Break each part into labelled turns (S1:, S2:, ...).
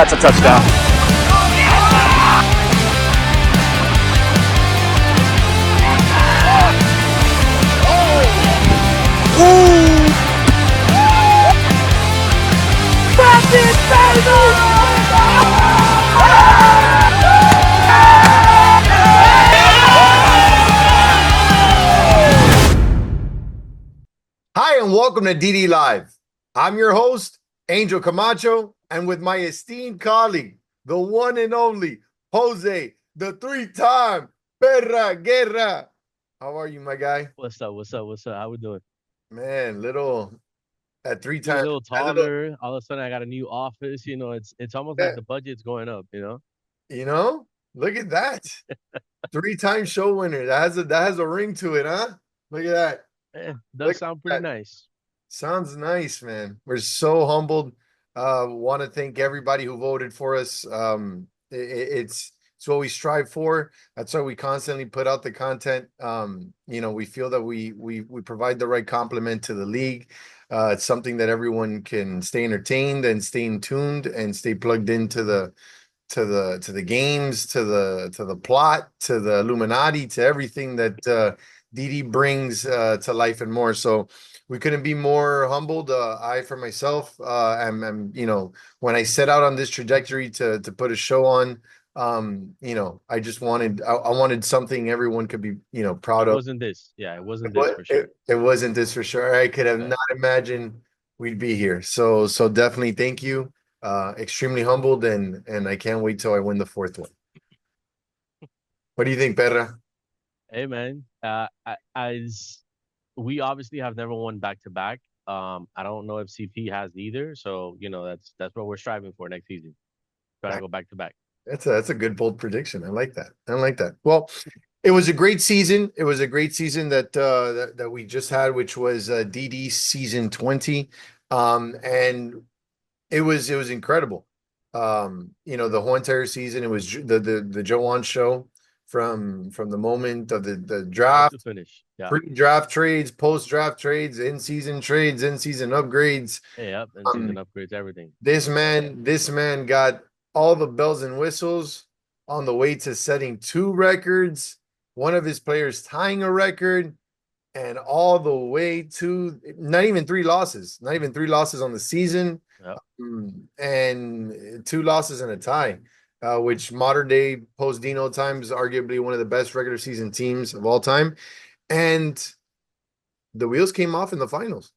S1: That's a touchdown.
S2: Hi, and welcome to DD Live. I'm your host, Angel Camacho, and with my esteemed colleague, the one and only Jose, the three-time Perra Guerra. How are you, my guy?
S3: What's up? What's up? What's up? How we doing?
S2: Man, little at three
S3: Getting a
S2: times.
S3: little
S2: A little,
S3: taller. All of a sudden, I got a new office. It's almost like the budget's going up.
S2: you know, look at that. Three-time show winner. That has a ring to it, huh? Look at that.
S3: Does
S2: Look at
S3: sound pretty
S2: that.
S3: nice.
S2: Sounds nice, man. We're so humbled. Want to thank everybody who voted for us. It's what we strive for. That's why we constantly put out the content. We feel that we provide the right complement to the league. It's something that everyone can stay entertained and stay in tuned and stay plugged into the games, to the plot, to the Illuminati, to everything that DD brings to life and more. So we couldn't be more humbled. I, for myself, am when I set out on this trajectory to put a show on, I just I wanted something everyone could be, proud
S3: It
S2: of.
S3: wasn't this. Yeah, it wasn't this
S2: But
S3: for sure.
S2: it wasn't this for sure. I could have
S3: Yeah.
S2: not imagined we'd be here. So definitely thank you. Extremely humbled, and I can't wait till I win the fourth one. What do you think, Perra?
S3: Hey man, as we obviously have never won back to back. I don't know if CP has either. So that's what we're striving for next season. Try to
S2: That-
S3: go back to back.
S2: That's a good bold prediction. I like that. I like that. Well, it was a great season. It was a great season that we just had, which was DD season 20. And it was incredible. The whole entire season, it was the Joanne show from the moment of the
S3: Start to
S2: draft,
S3: finish. Yeah.
S2: pre-draft trades, post-draft trades, in-season trades, in-season upgrades.
S3: Hey, up and season
S2: Um,
S3: upgrades, everything.
S2: this man got all the bells and whistles on the way to setting two records, one of his players tying a record, and all the way to not even three losses on the season.
S3: Yep.
S2: And two losses and a tie, which modern day post Dino times arguably one of the best regular season teams of all time. And the wheels came off in the finals.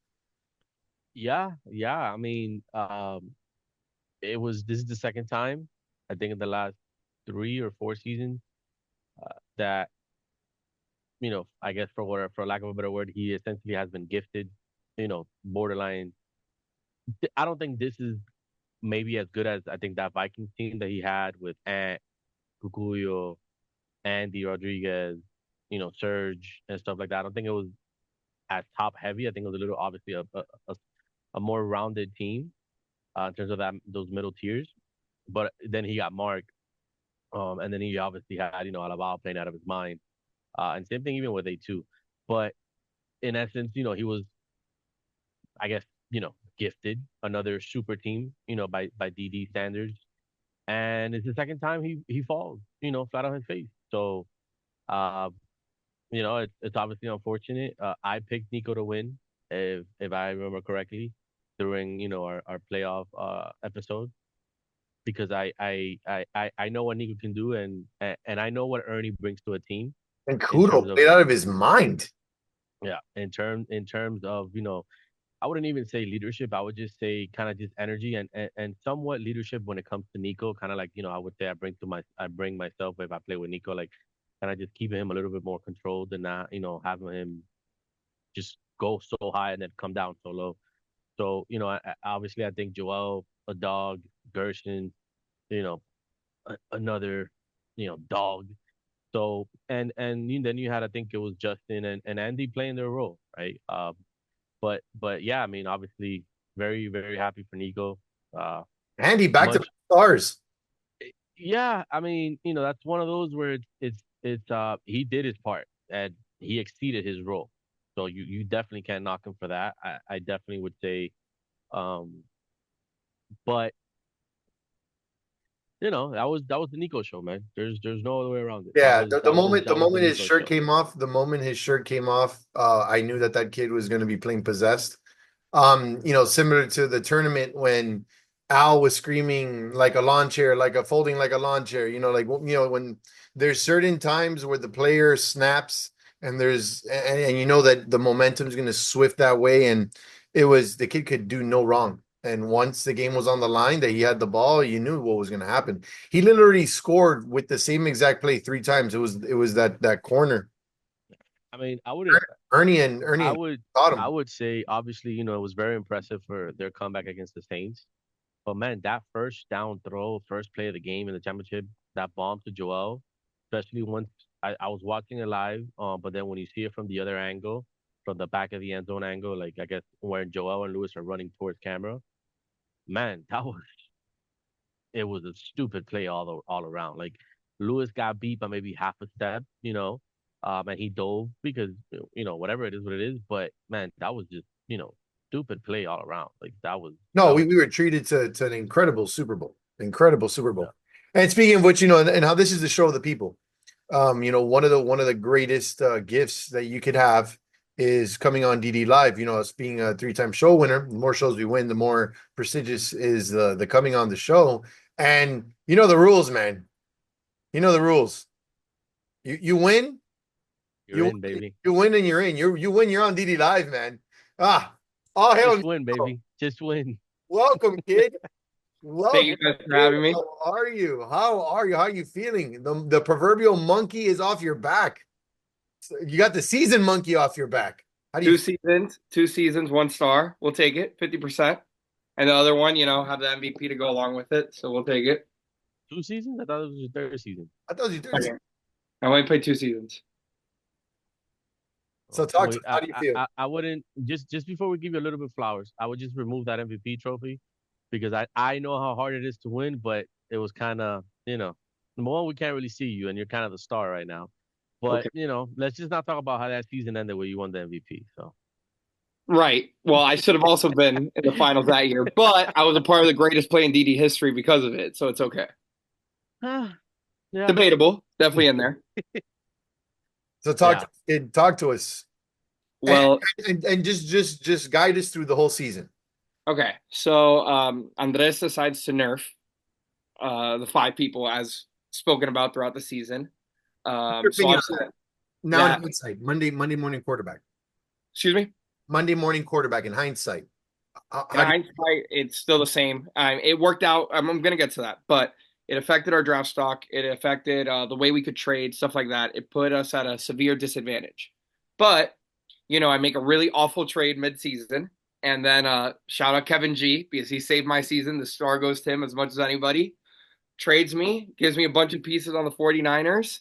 S3: Yeah, yeah. I mean, this is the second time, I think in the last 3 or 4 seasons, that I guess for lack of a better word, he essentially has been gifted, borderline. I don't think this is maybe as good as I think that Vikings team that he had with Ant, Cucuyo, Andy Rodriguez, Serge and stuff like that. I don't think it was as top heavy. I think it was a little obviously a more rounded team in terms of those middle tiers. But then he got Mark, and then he obviously had Alaba playing out of his mind, and same thing even with A2. But in essence, he was, I guess, gifted another super team, by DD standards, and it's the second time he falls, flat on his face. So, uh, it's obviously unfortunate. I picked Nico to win, if I remember correctly, during our playoff episode, because I know what Nico can do, and I know what Ernie brings to a team
S2: And
S3: in
S2: Kudo
S3: terms of,
S2: played out of his mind.
S3: yeah, in terms of, I wouldn't even say leadership. I would just say kind of just energy and somewhat leadership when it comes to Nico. Kind of like, I would say I bring myself if I play with Nico, like kind of just keeping him a little bit more controlled than not, having him just go so high and then come down so low. So, obviously I think Joel, a dog, Gershon, you know, another, dog. So then you had, I think it was Justin and Andy playing their role, right? But yeah, I mean, obviously, very very happy for Nico. Uh,
S2: Andy back to
S3: much,
S2: stars.
S3: yeah. I mean, that's one of those where he did his part and he exceeded his role. So you definitely can't knock him for that. I definitely would say, um, but that was the Nico show, man. There's no other way around it. That
S2: Yeah,
S3: was
S2: the
S3: that was the
S2: moment the
S3: that was the
S2: moment his
S3: Nico
S2: shirt
S3: show.
S2: came off, I knew that that kid was going to be playing possessed. Similar to the tournament when Al was screaming like a lawn chair, like a folding like a lawn chair. When there's certain times where the player snaps and and you know that the momentum is going to swift that way, and it was the kid could do no wrong. And once the game was on the line, that he had the ball, you knew what was going to happen. He literally scored with the same exact play 3 times. It was that corner.
S3: I mean, I wouldn't.
S2: Ernie
S3: I
S2: and
S3: would.
S2: got
S3: I
S2: him.
S3: would say obviously, it was very impressive for their comeback against the Saints. But man, that first down throw, first play of the game in the championship, that bomb to Joel, especially once I was watching it live, but then when you see it from the other angle, from the back of the end zone angle, like I guess where Joel and Lewis are running towards camera, man, it was a stupid play all around. Like Lewis got beat by maybe half a step, and he dove because whatever it is, what it is. But man, that was just stupid play all around. Like that was
S2: No,
S3: that
S2: we,
S3: was
S2: we were treated to an incredible Super Bowl. Incredible Super
S3: yeah.
S2: Bowl. And speaking of which, and how this is the show of the people. One of the greatest gifts that you could have is coming on DD Live. Us being a 3-time show winner. The more shows we win, the more prestigious is the coming on the show. And you know the rules, man. You know the rules. You win,
S3: You're
S2: you
S3: in, baby.
S2: you win, and you're in. You win. You're on DD Live, man. Ah, all hell.
S3: Just win,
S2: No.
S3: baby. Just win.
S2: Welcome, kid.
S1: Thank
S2: Welcome,
S1: you guys for
S2: kid.
S1: having me.
S2: How are you? How are you? How are you feeling? The proverbial monkey is off your back. You got the season monkey off your back. How do you?
S1: 2 seasons, 1 star. We'll take it, 50%. And the other one, have the MVP to go along with it. So we'll take it.
S3: 2 seasons? I thought it was your third season.
S2: I thought you did.
S1: Okay. I only played 2 seasons.
S2: So talk to
S3: Well,
S2: us. How do you feel?
S3: I wouldn't just before we give you a little bit of flowers, I would just remove that MVP trophy because I know how hard it is to win, but it was kind of number one we can't really see you and you're kind of the star right now, but
S1: Okay.
S3: let's just not talk about how that season ended where you won the MVP. So
S1: Right. Well, I should have also been in the finals that year, but I was a part of the greatest play in DD history because of it. So it's okay.
S3: yeah,
S1: Debatable. Definitely in there.
S2: So
S3: yeah.
S2: talk to us, and,
S1: Well,
S2: and just guide us through the whole season.
S1: okay. So Andres decides to nerf the 5 people as spoken about throughout the season.
S2: Your
S1: So
S2: opinion
S1: obviously
S2: on that? Now in
S1: that,
S2: hindsight, Monday morning quarterback,
S1: excuse me.
S2: Monday morning quarterback. In hindsight,
S1: In
S2: how do
S1: hindsight, it's still the same. It worked out. I'm going to get to that, but it affected our draft stock. It affected the way we could trade, stuff like that. It put us at a severe disadvantage. But, I make a really awful trade midseason. And then shout out Kevin G because he saved my season. The star goes to him as much as anybody. Trades me, gives me a bunch of pieces on the 49ers.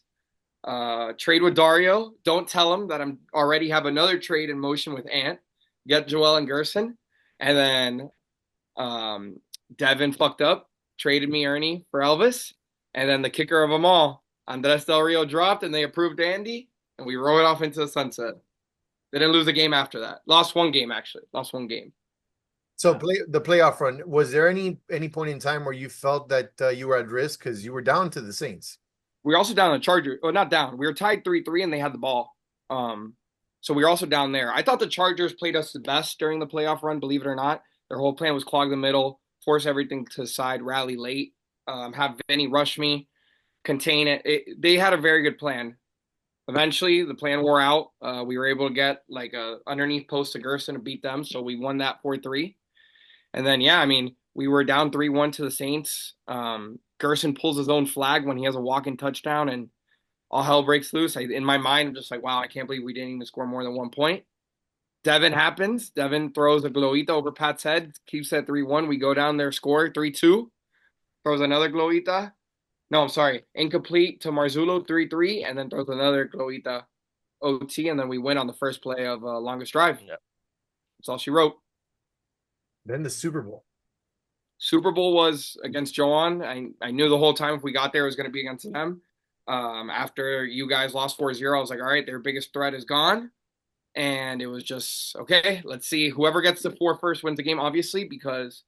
S1: Trade with Dario. Don't tell him that I'm already have another trade in motion with Ant. Get Joel and Gerson. And then um, Devin fucked up, traded me Ernie for Elvis, and then the kicker of them all, Andres Del Rio dropped, and they approved Andy, and we rode off into the sunset. They didn't lose a game after that. Lost one game actually. Lost one game.
S2: So the playoff run, was there any point in time where you felt that you were at risk because you were down to the Saints?
S1: We were also down on the Chargers. Well, not down. We were tied 3-3, and they had the ball. Um, so we were also down there. I thought the Chargers played us the best during the playoff run. Believe it or not, their whole plan was clog the middle, force everything to the side, rally late, have Vinny rush me, contain it. They had a very good plan. Eventually, the plan wore out. We were able to get like a underneath post to Gerson to beat them, so we won that 4-3. And then, yeah, I mean, we were down 3-1 to the Saints. Gerson pulls his own flag when he has a walk-in touchdown, and all hell breaks loose. In my mind, I'm just like, wow, I can't believe we didn't even score more than 1 point. Devin happens. Devin throws a gloita over Pat's head, keeps it 3-1. We go down there, score 3-2. Throws another gloita. No, I'm sorry, incomplete to Marzullo 3-3, and then throws another gloita OT, and then we win on the first play of longest drive.
S3: Yeah.
S1: That's all she wrote.
S2: Then the Super Bowl.
S1: Super Bowl was against Joan. I knew the whole time if we got there it was going to be against them. After you guys lost 4-0, I was like, all right, their biggest threat is gone. And it was just, okay, let's see. Whoever gets the 4 first wins the game, obviously, because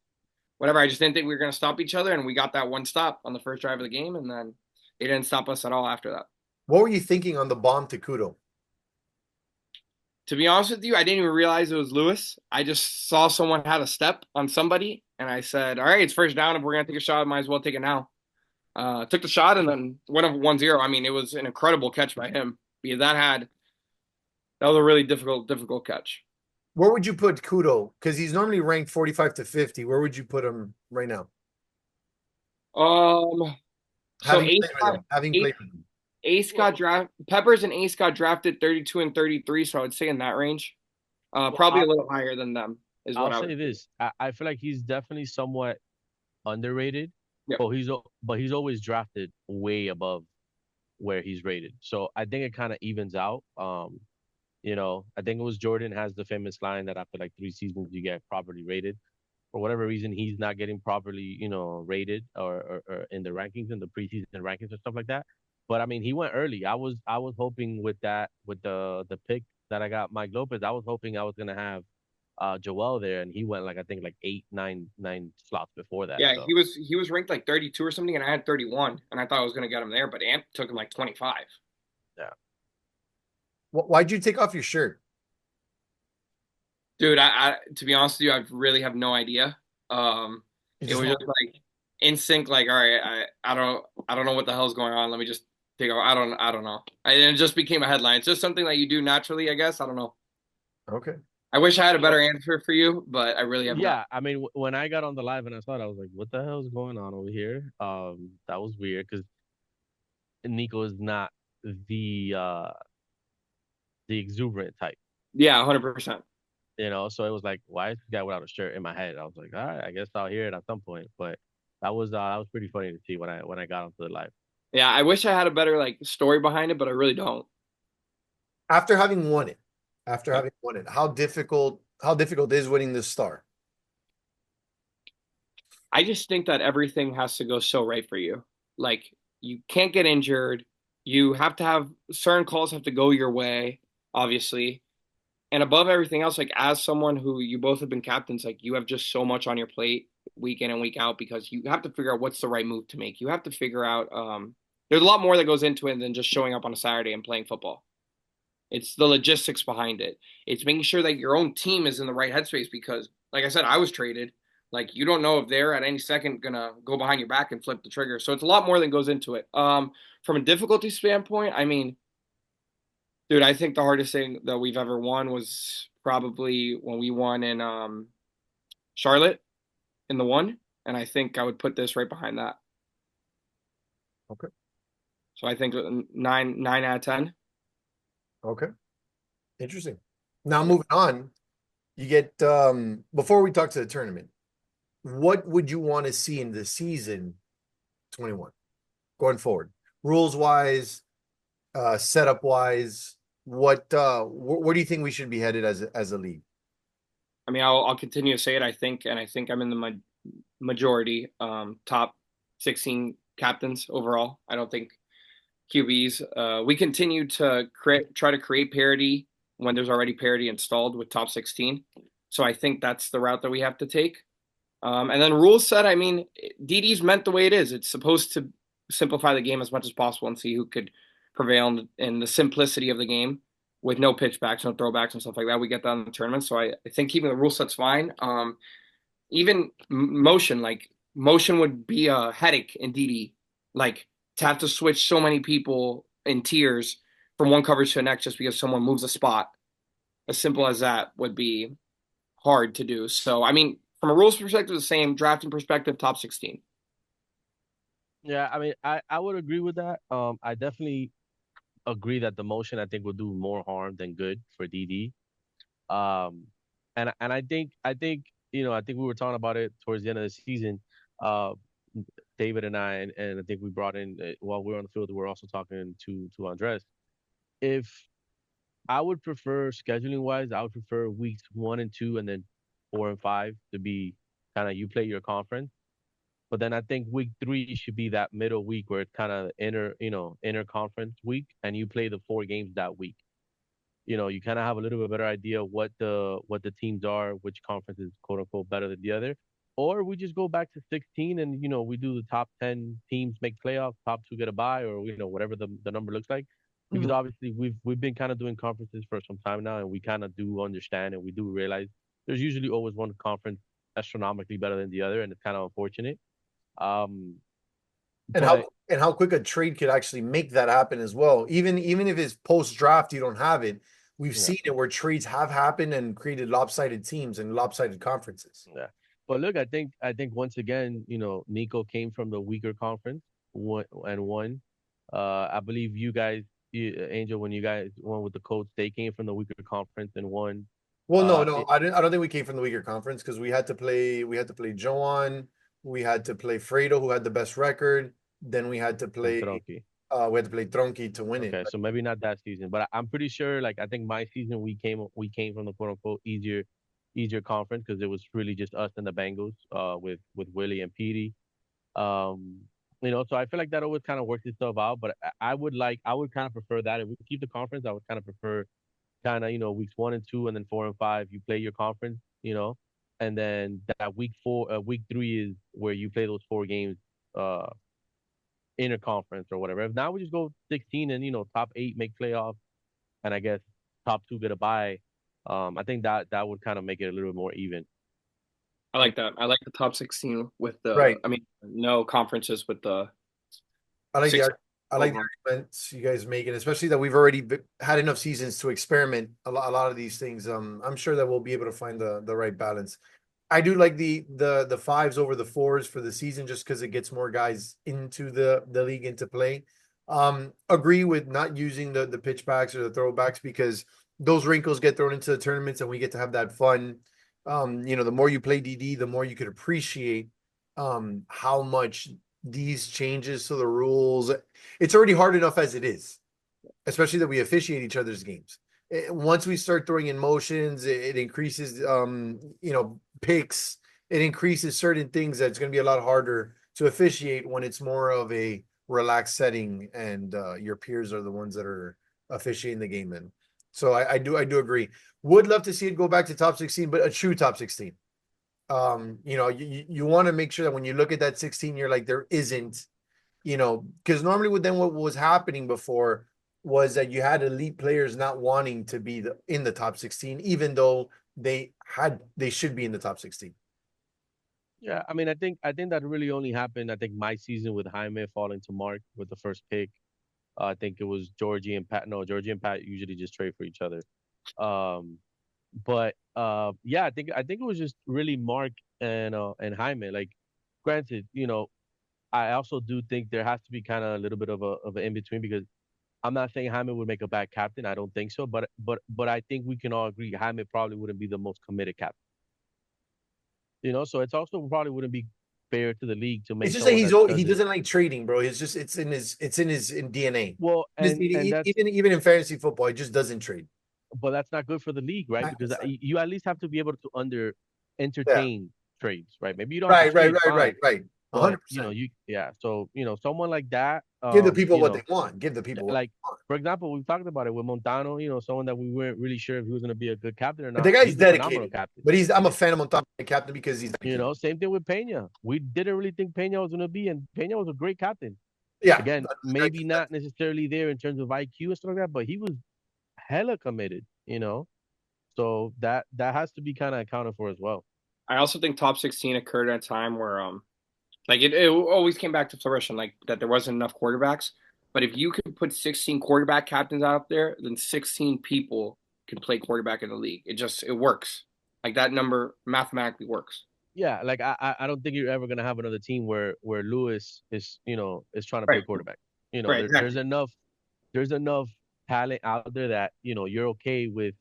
S1: whatever. I just didn't think we were going to stop each other, and we got that one stop on the first drive of the game, and then they didn't stop us at all after that.
S2: What were you thinking on the bomb to Kudo?
S1: To be honest with you, I didn't even realize it was Lewis. I just saw someone had a step on somebody, and I said, "All right, it's first down. If we're gonna take a shot, might as well take it now." Took the shot and then went up 1-0. I mean, it was an incredible catch by him because that was a really difficult catch.
S2: Where would you put Kudo? Because he's normally ranked 45 to 50. Where would you put him right now?
S1: So
S2: Having played with him. Having played with him.
S1: Ace got draft Peppers and Ace got drafted 32 and 33, so I would say in that range. Probably a little higher than them is what
S3: I'll
S1: I would
S3: say
S1: say.
S3: this. I feel like he's definitely somewhat underrated,
S1: Yeah.
S3: but he's always drafted way above where he's rated. So I think it kind of evens out. I think it was Jordan has the famous line that after like 3 seasons you get properly rated. For whatever reason, he's not getting properly, rated or in the rankings in the preseason rankings and stuff like that. But I mean, he went early. I was hoping with the pick that I got Mike Lopez, I was hoping I was gonna have Joel there, and he went like I think like 8, 9 slots before that.
S1: Yeah,
S3: So
S1: he was ranked like 32 or something, and I had 31, and I thought I was gonna get him there, but Amp took him like 25.
S3: yeah,
S2: Why'd you take off your shirt?
S1: Dude, I to be honest with you, I really have no idea.
S2: You
S1: It
S2: just
S1: was
S2: want
S1: just like instinct, like, all right, I don't know what the hell's going on. Let me just take off. I don't know. And it just became a headline. It's just something that you do naturally, I guess. I don't know.
S2: okay.
S1: I wish I had a better answer for you, but I really have not.
S3: yeah. I mean, when I got on the live and I saw it, I was like, "What the hell is going on over here?" That was weird because Nico is not the uh the exuberant type.
S1: Yeah, 100%.
S3: So it was like, why is this guy without a shirt in my head? I was like, all right, I guess I'll hear it at some point. But that was pretty funny to see when I got onto the live.
S1: Yeah, I wish I had a better like story behind it, but I really don't.
S2: After having won it, after
S1: Yeah.
S2: having won it, how difficult is winning this star?
S1: I just think that everything has to go so right for you. Like you can't get injured. You have to have certain calls have to go your way, obviously. And above everything else, like as someone who you both have been captains, like you have just so much on your plate week in and week out because you have to figure out what's the right move to make. You have to figure out there's a lot more that goes into it than just showing up on a Saturday and playing football. It's the logistics behind it. It's making sure that your own team is in the right headspace because, like I said, I was traded. Like you don't know if they're at any second gonna go behind your back and flip the trigger. So it's a lot more than goes into it. From a difficulty standpoint, I mean, dude, I think the hardest thing that we've ever won was probably when we won in Charlotte in the one, and I think I would put this right behind that.
S2: Okay.
S1: So I think nine out of 10.
S2: Okay. Interesting. Now moving on, you get before we talk to the tournament, what would you want to see in the season 21 going forward? Rules wise, setup wise, where do you think we should be headed as a league?
S1: I mean, I'll continue to say it. I think I'm in the majority, top 16 captains overall. I don't think QBs. We continue to try to create parity when there's already parity installed with top 16. So I think that's the route that we have to take. And then rules set, I mean, DD's meant the way it is. It's supposed to simplify the game as much as possible and see who could prevail in the simplicity of the game with no pitchbacks, no throwbacks, and stuff like that. We get that in the tournament. So I think keeping the rule set's fine. Even motion, like motion would be a headache in DD. Like to have to switch so many people in tiers from one coverage to the next just because someone moves a spot. As simple as that would be hard to do. So, I mean, from a rules perspective, the same. Drafting perspective, top 16.
S3: Yeah, I mean, I would agree with that. I definitely agree that the motion I think will do more harm than good for DD. Um, and I think we were talking about it towards the end of the season. Uh, David and and I think we brought in while we were on the field, we were also talking to Andres. If I would prefer scheduling wise, I would prefer weeks 1 and 2 and then 4 and 5 to be kind of you play your conference. But then I think week 3 should be that middle week where it's kind of inner conference week, and you play the 4 games that week. You kind of have a little bit better idea what the teams are, which conference is quote unquote better than the other. or we just go back to 16 and we do the top 10 teams make playoffs, top two get a bye, or whatever the number looks like. Because
S2: Mhm.
S3: obviously we've been kind of doing conferences for some time now, and we kind of do understand and we do realize there's usually always one conference astronomically better than the other, and it's kind of unfortunate. Um,
S2: And
S3: but
S2: how quick a trade could actually make that happen as well. Even if it's post draft, you don't have it. We've
S3: yeah,
S2: seen it where trades have happened and created lopsided teams and lopsided conferences.
S3: yeah. But look, I think once again, Nico came from the weaker conference, and won. I believe you guys, Angel, when you guys won with the Colts, they came from the weaker conference and won.
S2: Well, no,
S3: It,
S2: I don't think we came from the weaker conference because we had to play Joan, we had to play Fredo, who had the best record. Then
S3: and Tronki.
S2: we had to play Tronki to win it.
S3: Okay, so maybe not that season, but I'm pretty sure. Like I think my season we came from the quote unquote easier conference because it was really just us and the Bengals, with Willie and Petey. Um, so I feel like that always kind of works itself out. But I would kind of prefer that if we keep the conference. I would kind of prefer kind of weeks 1 and 2, and then 4 and 5 you play your conference, and then that week 3 is where you play those 4 games, uh, interconference or whatever. If now we just go 16 and top 8 make playoffs, and I guess top 2 get a bye. I think that would kind of make it a little bit more even.
S1: I like that. I like the top 16 with
S2: Right.
S1: I mean, no conferences with the
S2: I like the
S1: six.
S2: I like the arguments you guys make, and especially that we've already had enough seasons to experiment a lot of these things. I'm sure that we'll be able to find the right balance. I do like the fives over the fours for the season just because it gets more guys into the league into play. Agree with not using the pitchbacks or the throwbacks because those wrinkles get thrown into the tournaments and we get to have that fun. The more you play DD, the more you could appreciate how much these changes to the rules. It's already hard enough as it is, especially that we officiate each other's games. Once we start throwing in motions, it increases picks. It increases certain things that's going to be a lot harder to officiate when it's more of a relaxed setting and your peers are the ones that are officiating the game then. So I do agree. Would love to see it go back to top 16, but a true top 16. You want to make sure that when you look at that 16, you're like, there isn't, because normally what was happening before was that you had elite players not wanting to be in the top 16, even though they should be in the top 16.
S3: Yeah, I mean, I think that really only happened. I think my season with Jaime falling to Mark with the first pick. I think it was Georgie and Pat. No, Georgie and Pat usually just trade for each other. Um, but yeah, I think it was just really Mark and Jaime. Like, granted, I also do think there has to be kind of a little bit of an in between because I'm not saying Jaime would make a bad captain. I don't think so. But I think we can all agree Jaime probably wouldn't be the most committed captain. So it's also probably wouldn't be fair to the league to
S2: It's
S3: make
S2: just that
S3: someone that
S2: he
S3: doesn't.
S2: doesn't like trading, bro. it's in his DNA.
S3: Well, and that's
S2: Even in fantasy football, he just doesn't trade.
S3: but that's not good for the league, right? Because
S2: It's like-
S3: you at least have to be able to
S2: Yeah.
S3: entertain trades, right? Maybe you don't have to
S2: Right, right,
S3: trade,
S2: right,
S3: fine,
S2: right, right.
S3: but
S2: 100%.
S3: yeah. So someone like that,
S2: Give the people what they want. Give the people what
S3: like
S2: they want.
S3: for example, we talked about it with Montano. Someone that we weren't really sure if he was going to be a good captain or
S2: But the
S3: not.
S2: guy's
S3: He's a phenomenal
S2: dedicated.
S3: captain.
S2: But I'm a fan of Montano captain because he's dedicated.
S3: Same thing with Pena. We didn't really think Pena was going to be, and Pena was a great captain.
S2: Yeah.
S3: Again, maybe not necessarily there in terms of IQ and stuff like that, but he was hella committed. So that has to be kind of accounted for as well.
S1: I also think top 16 occurred at a time where like it always came back to fruition, like that there wasn't enough quarterbacks. But if you could put 16 quarterback captains out there, then 16 people can play quarterback in the league. It works. Like that number mathematically works.
S3: Yeah, like I don't think you're ever gonna have another team where Lewis is trying to play
S1: Right.
S3: quarterback.
S1: Right. Exactly.
S3: There's enough talent out there that you're okay with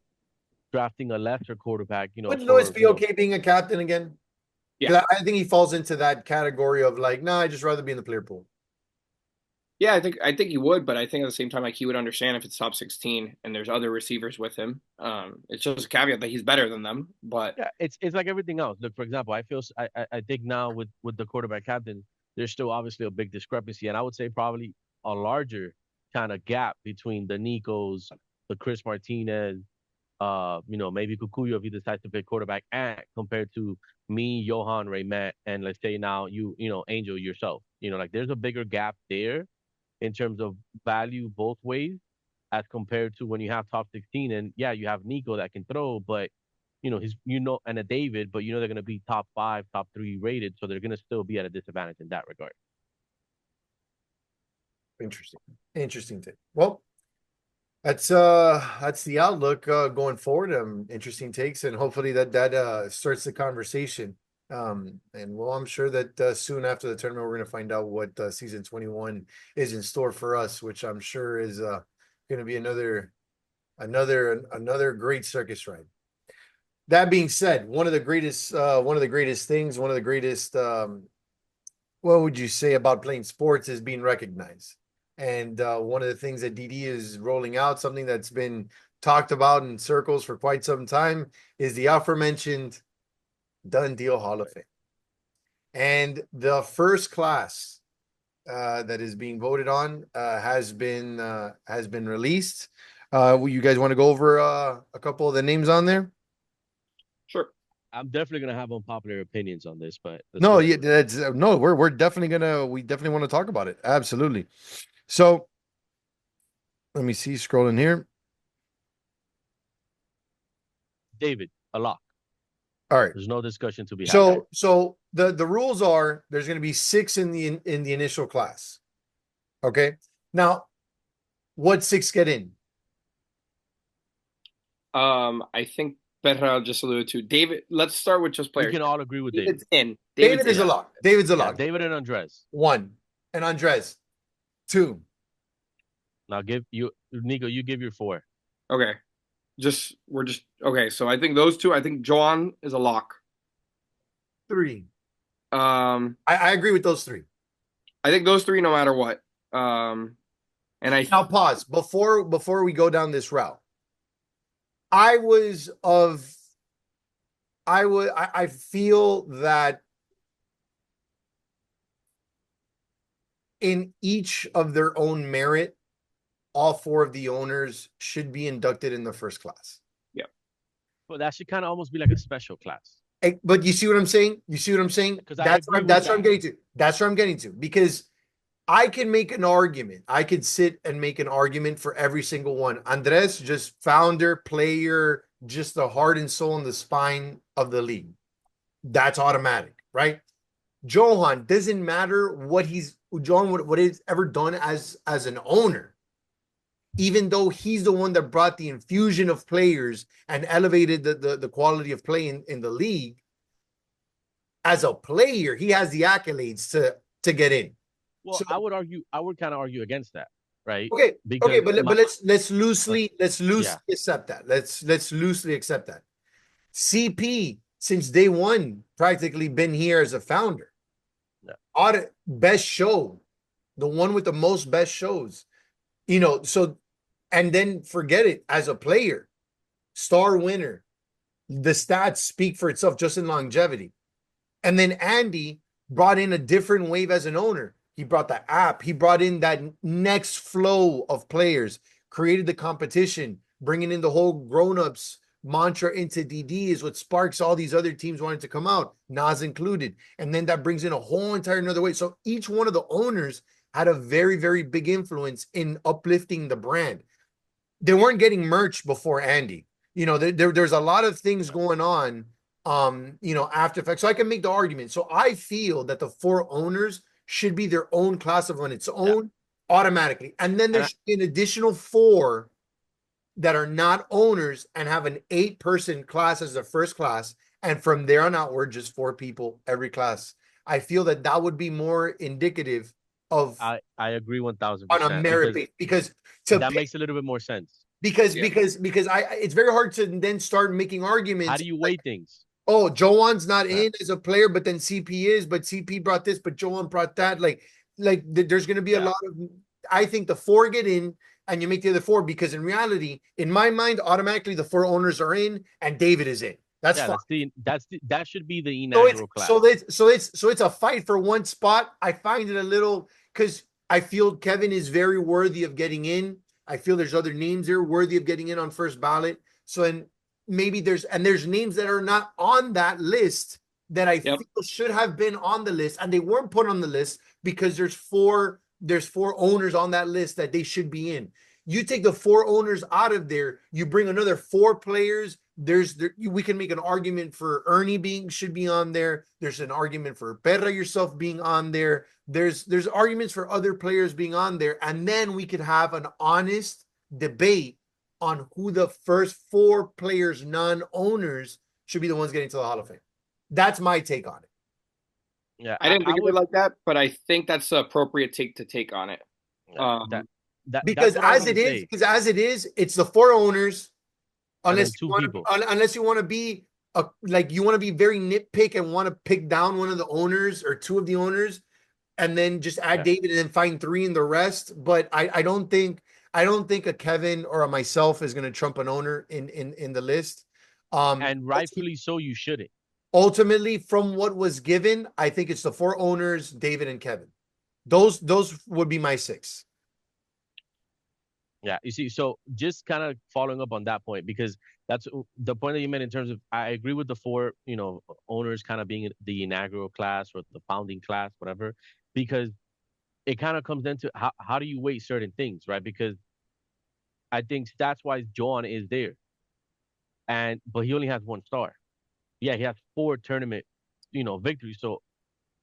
S3: drafting a lesser quarterback.
S2: Would Lewis
S3: For
S2: be okay being a captain again?
S1: Yeah.
S2: Because I think he falls into that category of like, nah, I'd just rather be in the player pool.
S1: Yeah, I think he would, but I think at the same time, like he would understand if it's top 16 and there's other receivers with him. It's just a caveat that he's better than them. But
S3: Yeah, it's like everything else. Look, for example, I think now with the quarterback captain, there's still obviously a big discrepancy, and I would say probably a larger kind of gap between the Nicos, the Chris Martinez, maybe Kukuyo if he decides to play quarterback compared to me, Johan, Raymet, and let's say now Angel yourself. Like there's a bigger gap there in terms of value both ways as compared to when you have top 16 and yeah, you have Nico that can throw, but and a David, but they're going to be top 5, top 3 rated, so they're going to still be at a disadvantage in that regard.
S2: Interesting thing. Well, that's the outlook going forward. Interesting takes, and hopefully that starts the conversation. And well, I'm sure that soon after the tournament, we're going to find out what season 21 is in store for us, which I'm sure is going to be another great circus ride. That being said, one of the greatest things, what would you say about playing sports is being recognized. And one of the things that DD is rolling out, something that's been talked about in circles for quite some time, is the aforementioned Done Deal Hall of Fame. And the first class that is being voted on has been released. You guys want to go over a couple of the names on there?
S1: Sure.
S3: I'm definitely gonna have unpopular opinions on this, but
S2: no, yeah, we're definitely we definitely want to talk about it. Absolutely. So let me see, scrolling here.
S3: David, a lock.
S2: All right.
S3: There's no discussion to be had.
S2: So the rules are there's going to be 6 in the initial class. Okay. Now, what 6 get in?
S1: I think Pedro just alluded to David. Let's start with just players.
S3: We can all agree with David.
S1: David's in.
S2: David is a lock. David's a lock.
S3: David and Andres.
S2: 1. And Andres. 2.
S3: Now give you Nico, you give your 4.
S1: Okay. Okay. So I think those 2, I think Johan is a lock.
S2: 3.
S1: I
S2: agree with those 3.
S1: I think those 3 no matter what. And
S2: now pause before we go down this route. I feel that in each of their own merit, all 4 of the owners should be inducted in the first class.
S1: Yeah.
S3: Well, that should kind of almost be like a special class.
S2: But you see what I'm saying? That's what I'm getting to. That's what I'm getting to. Because I can make an argument. I could sit and make an argument for every single one. Andres, just founder, player, just the heart and soul and the spine of the league. That's automatic, right? Johan, doesn't matter what he's ever done as an owner. Even though he's the one that brought the infusion of players and elevated the quality of play in the league. As a player, he has the accolades to get in.
S3: Well, so, I would kind of argue against that, right?
S2: Okay, but let's loosely accept that. Let's loosely accept that. CP since day one practically been here as a founder. Yeah. Best show, the one with the most best shows, So, and then forget it as a player, star winner. The stats speak for itself just in longevity. And then Andy brought in a different wave as an owner. He brought the app. He brought in that next flow of players, created the competition, bringing in the whole grown-ups mantra into DD is what sparks all these other teams wanting to come out, Nas included. And then that brings in a whole entire another way. So each one of the owners had a very, very big influence in uplifting the brand. They weren't getting merch before Andy. There's a lot of things going on, after effects. So I can make the argument. So I feel that the 4 owners should be their own class on its own automatically. And then there's an additional 4 that are not owners and have an 8-person class as the first class. And from there on outward, just 4 people every class. I feel that would be more indicative of.
S3: I agree 1,000%
S2: on a merit base because
S3: makes a little bit more sense.
S2: Because it's very hard to then start making arguments.
S3: How do you weigh things?
S2: Oh, Joan's not in as a player, but then CP is, but CP brought this, but Joan brought that. Like there's going to be a lot of, I think the 4 get in and you make the other 4 because in reality, in my mind, automatically the 4 owners are in and David is in. That's fine.
S3: That should be the inaugural class.
S2: So it's a fight for one spot. I find it a little, because I feel Kevin is very worthy of getting in. I feel there's other names there worthy of getting in on first ballot. So, and maybe there's names that are not on that list that I
S1: Yep.
S2: feel should have been on the list, and they weren't put on the list because there's four owners on that list that they should be in. You take the four owners out of there, you bring another four players. We can make an argument for Ernie should be on there. There's an argument for Perra yourself being on there. There's arguments for other players being on there, and then we could have an honest debate on who the first four players, non-owners, should be the ones getting to the Hall of Fame. That's my take on it.
S3: Yeah,
S1: I didn't think of it
S3: would.
S1: like that, but I think that's the appropriate take on it.
S3: Yeah,
S2: Because
S3: that's what I was
S2: as it
S3: gonna
S2: is,
S3: say.
S2: it's the four owners.
S3: And then
S2: Unless you
S3: two
S2: want
S3: people.
S2: to, unless you want to be like you want to be very nitpick and want to pick down one of the owners or two of the owners, and then just add
S3: Yeah.
S2: David and then find three in the rest. But I don't think a Kevin or a myself is going to trump an owner in the list.
S3: And rightfully so, you shouldn't.
S2: Ultimately, from what was given, I think it's the four owners, David and Kevin. Those would be my six.
S3: Yeah, you see, so just kind of following up on that point, because that's the point that you made in terms of I agree with the four, owners kind of being the inaugural class or the founding class, whatever, because it kind of comes into how do you weight certain things, right? Because I think stats wise, John is there, but he only has one star. Yeah, he has four tournament, victories. So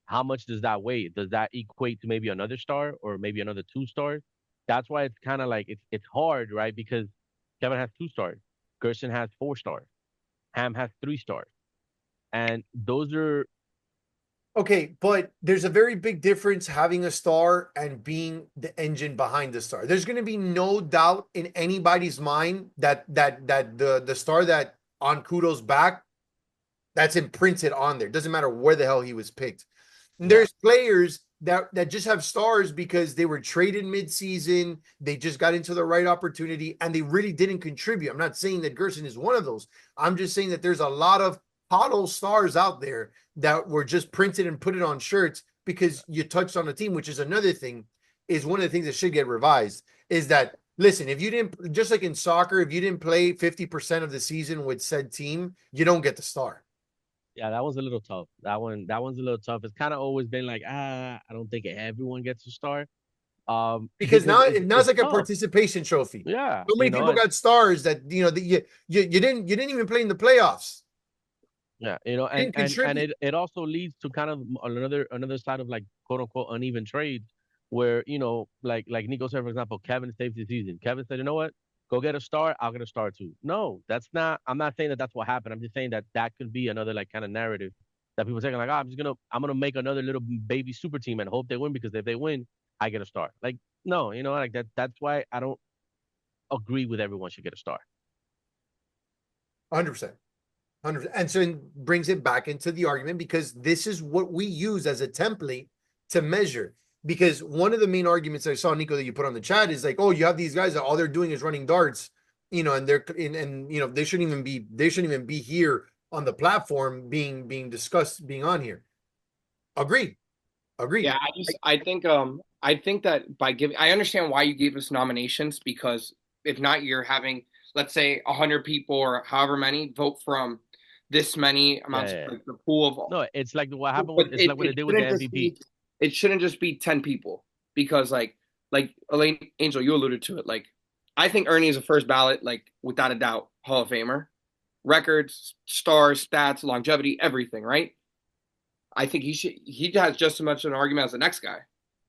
S3: how much does that weigh? Does that equate to maybe another star or maybe another two stars? That's why it's kind of like it's hard, right? Because Kevin has two stars, Gerson has four stars, Ham has three stars, and those are
S2: Okay, but there's a very big difference having a star and being the engine behind the star. There's going to be no doubt in anybody's mind that the star that on Kudo's back, that's imprinted on there. Doesn't matter where the hell he was picked. And there's players that just have stars because they were traded midseason, they just got into the right opportunity, and they really didn't contribute. I'm not saying that Gerson is one of those. I'm just saying that there's a lot of hollow stars out there that were just printed and put it on shirts because you touched on the team, which is another thing, is one of the things that should get revised, is that, listen, if you didn't, just like in soccer, if you didn't play 50% of the season with said team, you don't get the star.
S3: Yeah, that one's a little tough. That one's a little tough. It's kind of always been like, I don't think everyone gets a star.
S2: Because now
S3: it's,
S2: it's
S3: it's
S2: like a
S3: tough.
S2: participation trophy.
S3: Yeah,
S2: So many people got stars that you didn't even play in the playoffs.
S3: Yeah,
S2: Didn't
S3: and
S2: contribute.
S3: it also leads to kind of another side of like quote unquote uneven trades where like Nico said, for example, Kevin saves the season. Kevin said, you know what, go get a star, I'll get a star too. No, that's not. I'm not saying that that's what happened. I'm just saying that that could be another like kind of narrative that people are taking like, oh, I'm gonna make another little baby super team and hope they win because if they win, I get a star. Like no, like that. That's why I don't agree with everyone should get a star.
S2: 100%. 100%. And so it brings it back into the argument because this is what we use as a template to measure. Because one of the main arguments I saw, Nico, that you put on the chat is like, oh, you have these guys that all they're doing is running darts, and they shouldn't even be here on the platform being discussed, being on here. Agreed.
S1: Yeah, I think that by giving, I understand why you gave us nominations because if not, you're having, let's say, 100 people or however many vote from this many amounts
S3: Yeah.
S1: of like, the pool of.
S3: No, it's like what happened.
S1: But
S3: It's like what they did with the MVP.
S1: It shouldn't just be 10 people because like Elaine Angel, you alluded to it. Like I think Ernie is a first ballot, like without a doubt, Hall of Famer. Records, stars, stats, longevity, everything, right? I think he has just as much of an argument as the next guy.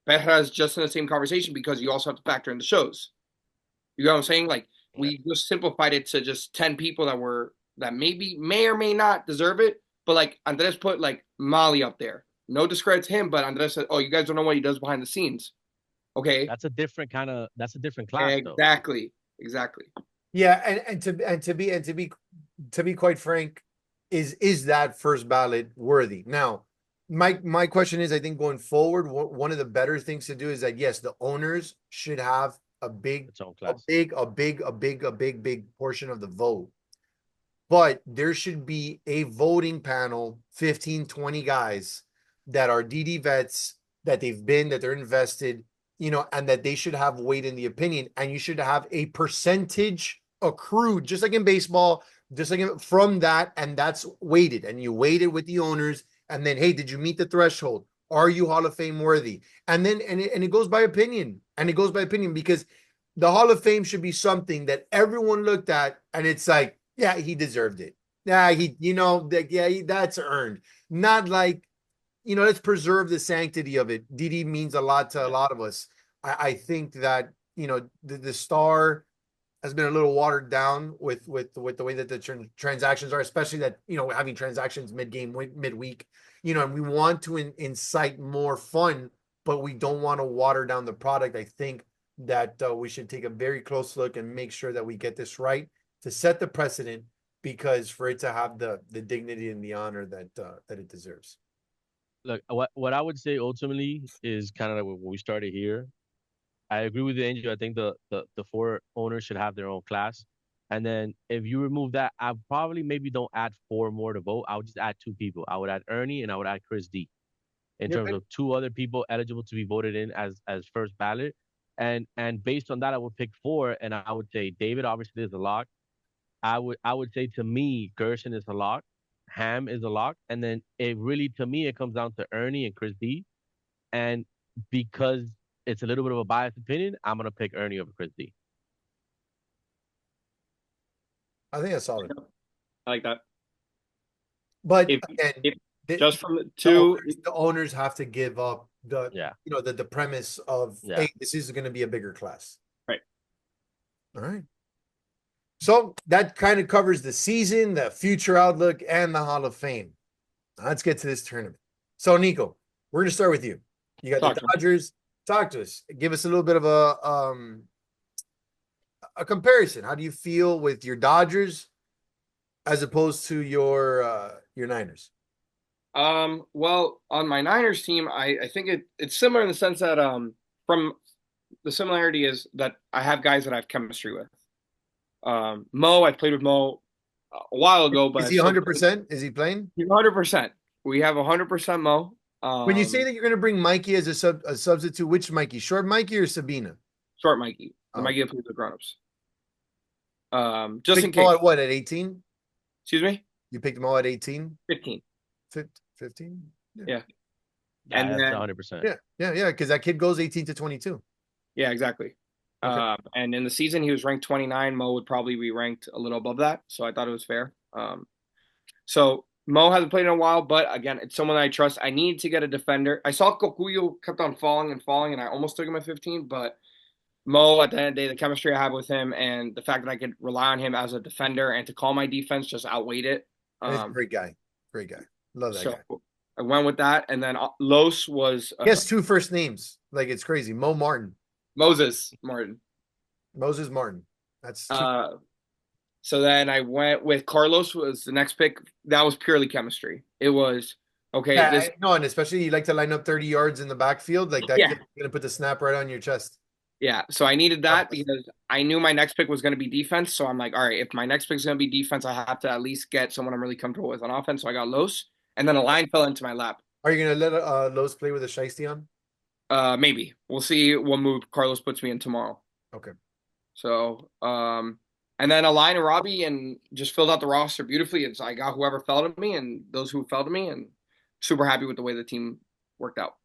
S1: Petra is just in the same conversation because you also have to factor in the shows. You know what I'm saying? Like we just simplified it to just 10 people that maybe may or may not deserve it. But like Andres put like Molly up there. No discredit to him, but Andres said, "Oh, you guys don't know what he does behind the scenes." Okay,
S3: that's a different class,
S1: exactly,
S3: though.
S1: Exactly.
S2: Yeah, and to be quite frank, is that first ballot worthy? Now, my question is, I think going forward, one of the better things to do is that yes, the owners should have a big portion of the vote. But there should be a voting panel, 15, 20 guys that are DD vets, that they're invested, and that they should have weight in the opinion. And you should have a percentage accrued, just like in baseball, just like from that, and that's weighted, and you weighted with the owners, and then hey, did you meet the threshold? Are you Hall of Fame worthy? And then and it goes by opinion, because the Hall of Fame should be something that everyone looked at, and it's like, yeah, he deserved it. Yeah, that's earned. Not like, let's preserve the sanctity of it. Didi means a lot to a lot of us. I think that the star has been a little watered down with the way that the transactions are, especially that having transactions mid-game, midweek, and we want to incite more fun, but we don't want to water down the product. I think that we should take a very close look and make sure that we get this right to set the precedent, because for it to have the dignity and the honor that it deserves.
S3: Look, what I would say ultimately is kind of like what we started here. I agree with the Angel. I think the four owners should have their own class. And then if you remove that, I probably maybe don't add four more to vote. I would just add two people. I would add Ernie and I would add Chris D in terms of two other people eligible to be voted in as first ballot. And based on that, I would pick four, and I would say David obviously is a lock. I would say, to me, Gerson is a lock, Ham is a lock, and then it really, to me, it comes down to Ernie and Chris D. And because it's a little bit of a biased opinion, I'm gonna pick Ernie over Chris D.
S2: I think that's solid.
S1: I like that.
S2: But
S1: If,
S2: again,
S1: just from the two,
S2: the owners have to give up the
S3: Yeah.
S2: the premise of,
S3: Yeah.
S2: hey, this is going to be a bigger class.
S1: Right.
S2: All right. So that kind of covers the season, the future outlook, and the Hall of Fame. Let's get to this tournament. So, Nico, we're going to start with you. You got the Dodgers. Talk to us. Give us a little bit of a comparison. How do you feel with your Dodgers as opposed to your Niners?
S1: Well, on my Niners team, I think it's similar in the sense that from the similarity is that I have guys that I have chemistry with. Mo, I played with Mo a while ago, but
S2: is he 100%? Is he playing?
S1: He's 100%. We have 100% Mo.
S2: When you say that you're going to bring Mikey as a substitute, which Mikey? Short Mikey or Sabina?
S1: Short Mikey. The Mikey that plays with grown-ups. Just in case.
S2: Mo at what, at 18?
S1: Excuse me?
S2: You picked Mo at 18?
S1: 15.
S2: 15?
S1: Yeah.
S3: And
S1: that's
S3: then, 100%.
S2: Yeah, because that kid goes 18 to 22.
S1: Yeah, exactly.
S2: Okay.
S1: And in the season, he was ranked 29. Mo would probably be ranked a little above that, so I thought it was fair. So Mo hasn't played in a while, but again, it's someone that I trust. I need to get a defender. I saw Kokuyo kept on falling, and I almost took him at 15, but Mo, at the end of the day, the chemistry I have with him and the fact that I could rely on him as a defender and to call my defense just outweighed it.
S2: He's a great guy. Love that guy.
S1: I went with that, and then Los was
S2: he has two first names. Like, it's crazy. Mo Martin.
S1: Moses Martin.
S2: Moses Martin. That's
S1: so then I went with Carlos was the next pick. That was purely chemistry. It was okay.
S2: Yeah, no, and especially you like to line up 30 yards in the backfield. Like that, kid's gonna put the snap right on your chest.
S1: Yeah, so I needed that because I knew my next pick was going to be defense. So I'm like, all right, if my next pick is going to be defense, I have to at least get someone I'm really comfortable with on offense. So I got Los, and then a line fell into my lap.
S2: Are you going to let Los play with a shiesty on?
S1: Maybe. We'll see what move Carlos puts me in tomorrow.
S2: Okay.
S1: So, and then a line of Robbie and just filled out the roster beautifully. And so I got whoever fell to me and those who fell to me, and super happy with the way the team worked out.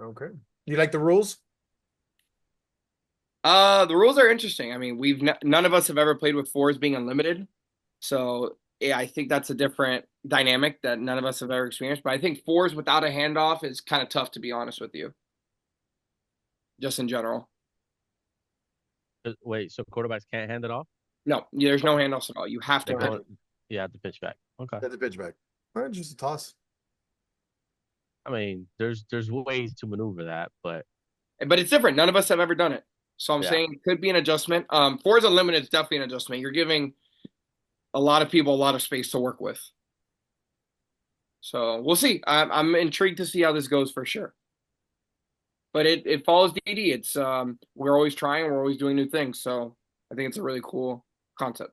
S2: Okay. You like the rules?
S1: The rules are interesting. I mean, none of us have ever played with fours being unlimited. So yeah, I think that's a different dynamic that none of us have ever experienced. But I think fours without a handoff is kind of tough, to be honest with you. Just in general.
S3: Wait, so quarterbacks can't hand it off?
S1: No, there's no handoffs at all. You have to pitch.
S3: You have to pitch back. Okay.
S2: You have to pitch back. All right, just a toss.
S3: I mean, there's ways to maneuver that, but
S1: it's different. None of us have ever done it. So I'm saying it could be an adjustment. Fours unlimited is definitely an adjustment. You're giving a lot of people a lot of space to work with. So we'll see. I'm intrigued to see how this goes for sure. But it follows DD. It's we're always trying. We're always doing new things. So I think it's a really cool concept.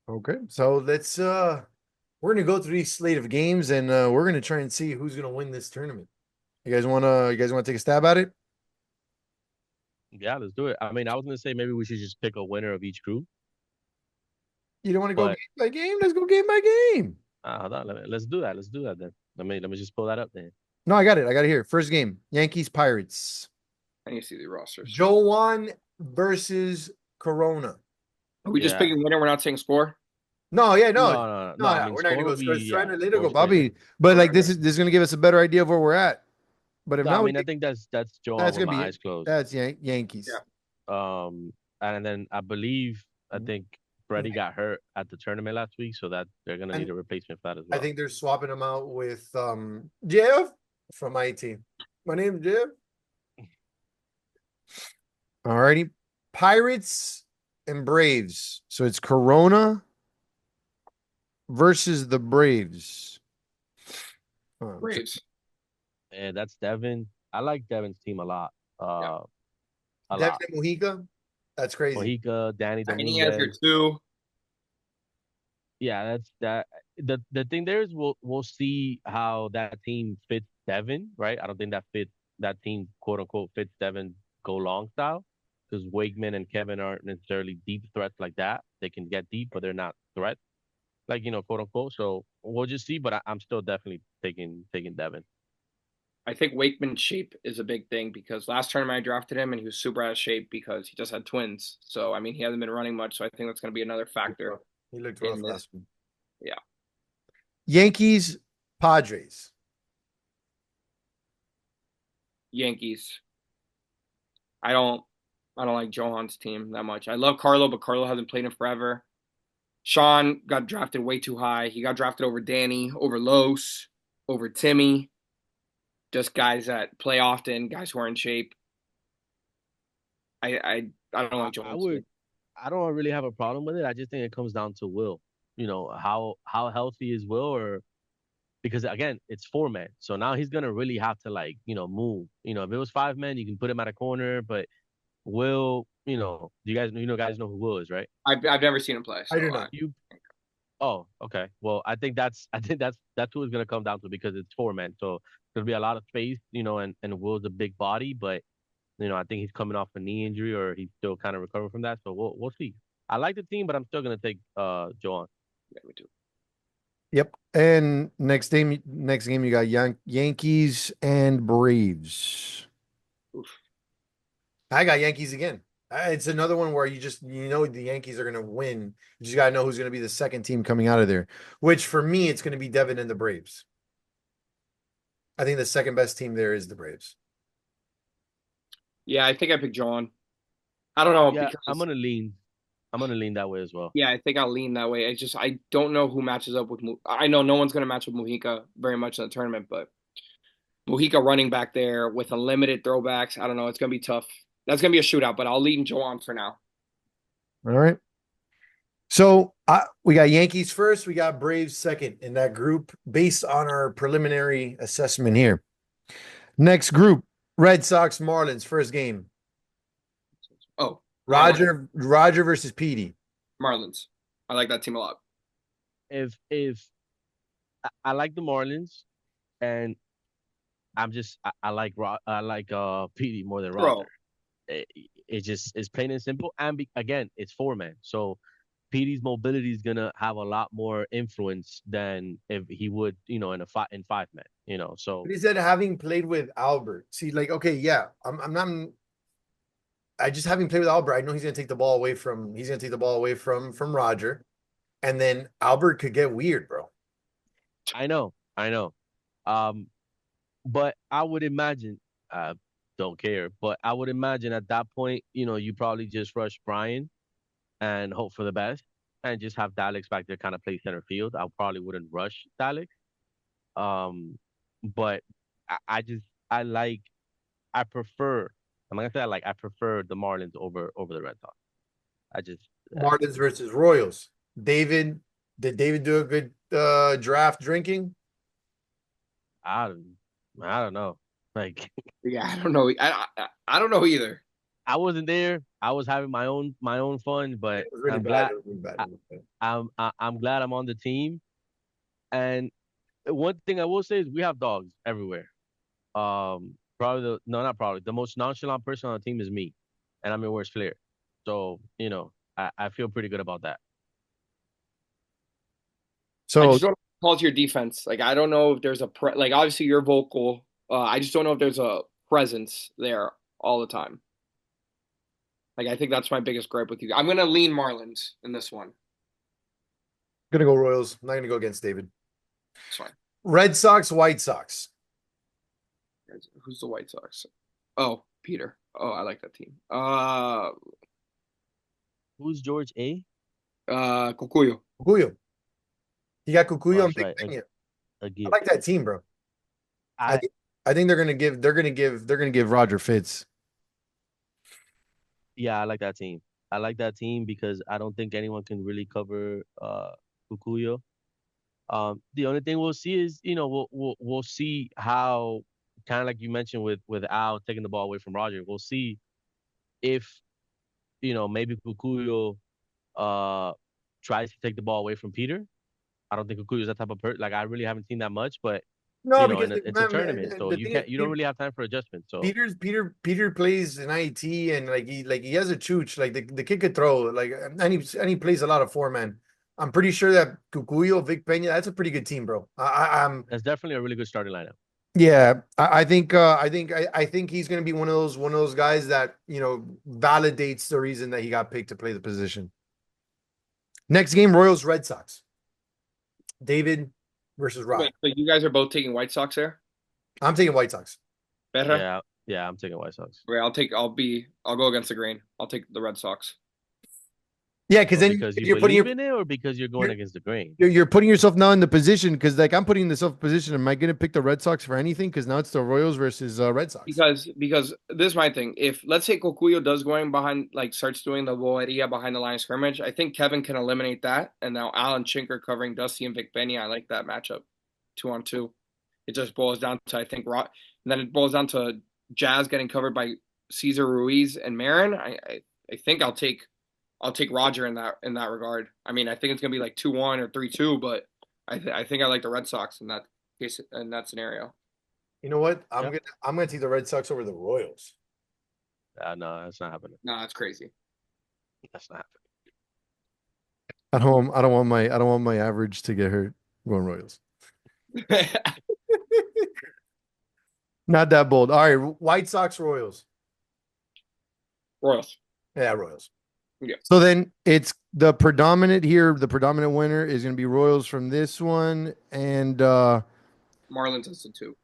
S2: Okay, so let's we're gonna go through these slate of games, and we're gonna try and see who's gonna win this tournament. You guys wanna take a stab at it?
S3: Yeah, let's do it. I mean, I was gonna say maybe we should just pick a winner of each group.
S2: You don't want to go game
S3: But
S2: by game? Let's go game by game.
S3: hold on, let's do that. Let's do that then. Let me just pull that up then.
S2: No, I got it. I got it here. First game, Yankees Pirates.
S1: I need to see the rosters.
S2: Joan versus Corona.
S1: Are we just
S3: Yeah.
S1: picking winner? We're not saying score.
S2: No, yeah, no,
S3: No. I mean,
S2: we're not gonna
S3: score
S2: go
S3: will
S2: score.
S3: be
S2: It's trying to later
S3: score
S2: go,
S3: straight.
S2: Bobby. But like
S1: Okay.
S2: this is gonna give us a better idea of where we're at. But if
S3: No, I
S2: not,
S3: mean, I think that's Joan
S2: that's
S3: with
S2: gonna
S3: my
S2: be
S3: eyes closed.
S2: that's Yankees.
S1: Yeah.
S3: And then I believe I
S2: Mhm.
S3: think Freddie got hurt at the tournament last week, so that they're gonna
S2: And
S3: need a replacement for that as
S2: I
S3: well.
S2: think they're swapping them out with Jeff from my team. My name's Jeff. Alrighty. Pirates and Braves. So it's Corona versus the Braves.
S1: Braves.
S3: And that's Devin. I like Devin's team a lot. A
S2: Devin
S3: lot.
S2: Mojica. That's crazy.
S3: Mojica, Danny
S1: And he has your
S3: Dominguez.
S1: two.
S3: Yeah, that's that. The thing there is we'll see how that team fits Devin, right? I don't think that team quote unquote fits Devin go long style because Wakeman and Kevin aren't necessarily deep threats like that. They can get deep, but they're not threats like quote unquote. So we'll just see. But I'm still definitely taking Devin.
S1: I think Wakeman's shape is a big thing because last tournament I drafted him and he was super out of shape because he just had twins. So I mean he hasn't been running much. So I think that's going to be another factor
S2: He looked
S1: in
S2: rough
S1: this.
S2: last one.
S1: Yeah.
S2: Yankees, Padres.
S1: Yankees. I don't like Johan's team that much. I love Carlo, but Carlo hasn't played in forever. Sean got drafted way too high. He got drafted over Danny, over Los, over Timmy. Just guys that play often, guys who are in shape. I don't like
S3: I
S1: Johan's
S3: would.
S1: team.
S3: I don't really have a problem with it. I just think it comes down to Will. How healthy is Will, or because again, it's 4 men. So now he's gonna really have to move. If it was 5 men, you can put him at a corner, but Will, do you guys know who Will is, right?
S1: I've never seen him play,
S2: I do
S1: so
S2: not.
S3: You Oh, okay. Well, I think that's who it's gonna come down to because it's 4 men. So there'll be a lot of space, and Will's a big body, but I think he's coming off a knee injury or he's still kind of recovering from that. So we'll see. I like the team, but I'm still gonna take Joan.
S1: yeah, me too.
S2: Yep. And next game you got Yankees and Braves.
S1: Oof.
S2: I got Yankees again. It's another one where you know the Yankees are gonna win. You just gotta know who's gonna be the second team coming out of there. Which for me, it's gonna be Devin and the Braves. I think the second best team there is the Braves.
S1: Yeah, I think I picked Johan. I don't know
S3: Yeah,
S1: because
S3: I'm gonna lean. I'm gonna lean that way as well.
S1: yeah, I think I'll lean that way. I don't know who matches up with. I know no one's gonna match with Mujica very much in the tournament, but Mujica running back there with unlimited throwbacks. I don't know. It's gonna be tough. That's gonna be a shootout, but I'll lean Johan for now.
S2: All right. So we got Yankees first, we got Braves second in that group based on our preliminary assessment here. Next group, Red Sox Marlins, first game.
S1: Oh,
S2: Roger versus Petey.
S1: Marlins. I like that team a lot.
S3: If I like the Marlins, and I like PD more than
S1: Bro,
S3: Roger. It just is plain and simple. And again, it's 4 men, so PD's mobility is gonna have a lot more influence than if he would, in 5 men. So
S2: But he said having played with Albert. See, like, okay, yeah, I'm not. I just having played with Albert, I know he's gonna take the ball away from Roger, and then Albert could get weird, bro.
S3: I know. Um, but I would imagine, don't care, but I would imagine at that point, you probably just rush Brian and hope for the best and just have Daleks back there kind of play center field. I probably wouldn't rush Daleks. But I just I prefer. I'm not gonna say I prefer the Marlins over the Red Sox. I just
S2: Marlins versus Royals. Did David do a good draft drinking?
S3: I don't know. Like
S1: yeah, I don't know. I don't know either.
S3: I wasn't there. I was having my own fun, but
S2: It was really
S3: I'm
S2: bad.
S3: glad
S2: It was really bad.
S3: I, I'm glad I'm on the team. And one thing I will say is we have dogs everywhere. Probably no, not probably the most nonchalant person on the team is me, and I'm your worst player. So I feel pretty good about that.
S2: So
S1: just don't call to your defense. Like I don't know if there's like obviously you're vocal. I just don't know if there's a presence there all the time. Like I think that's my biggest gripe with you. I'm gonna lean Marlins in this one.
S2: gonna go Royals. I'm not gonna go against David.
S1: It's fine.
S2: Red Sox, White Sox.
S1: Who's the White Sox? Oh, Peter. Oh, I like that team.
S3: Who's George A?
S1: Cucuyo.
S2: Cucuyo. You got
S3: Oh,
S2: Cucuyo and
S3: that's right.
S2: Big Peña.
S3: A
S2: I
S3: gift.
S2: like that team, bro. I
S3: I
S2: think I think they're gonna give Roger Fitz.
S3: Yeah, I like that team. I like that team because I don't think anyone can really cover Fukuyo. The only thing we'll see is, we'll see how, kind of like you mentioned with Al taking the ball away from Roger. We'll see if, maybe Fukuyo tries to take the ball away from Peter. I don't think Fukuyo's that type of person. Like I really haven't seen that much, but
S2: No, because
S3: it's a tournament, so
S2: the thing is,
S3: you don't really have time for adjustment. So
S2: Peter plays in IT and he has a chooch. Like the kid could throw like and he plays a lot of four man. I'm pretty sure that Cucuyo, Vic Peña, that's a pretty good team, bro. I'm
S3: that's definitely a really good starting lineup.
S2: yeah. I think he's gonna be one of those guys that validates the reason that he got picked to play the position. Next game, Royals Red Sox. David versus Rob.
S1: Wait, so you guys are both taking White Sox there?
S2: I'm taking White Sox.
S1: Better?
S3: Yeah, I'm taking White Sox.
S1: Right, I'll go against the grain. I'll take the Red Sox.
S2: Yeah, because then
S3: Because you
S2: you're putting
S3: believe in it, or because you're going against the grain.
S2: you're putting yourself now in the position because like I'm putting myself in position. Am I going to pick the Red Sox for anything? Because now it's the Royals versus Red Sox.
S1: Because this is my thing. If let's say Cocuyo does going behind, like starts doing the boeria behind the line of scrimmage, I think Kevin can eliminate that. And now Alan Chinker covering Dusty and Vic Benny. I like that matchup, 2-on-2. It just boils down to I think and then it boils down to Jazz getting covered by Cesar Ruiz and Marin. I think I'll take Roger in that regard. I mean, I think it's gonna be like 2-1 or 3-2, but I think I like the Red Sox in that case in that scenario.
S2: You know what?
S3: Yeah.
S2: I'm gonna take the Red Sox over the Royals.
S3: No, that's not happening.
S1: No, that's crazy.
S3: That's not happening.
S2: I don't want my average to get hurt. I'm going Royals. Not that bold. All right, White Sox Royals.
S1: Royals.
S2: Yeah, Royals.
S1: Yeah.
S2: So then it's the predominant here. The predominant winner is going to be Royals from this one, and
S1: Marlins is the 2.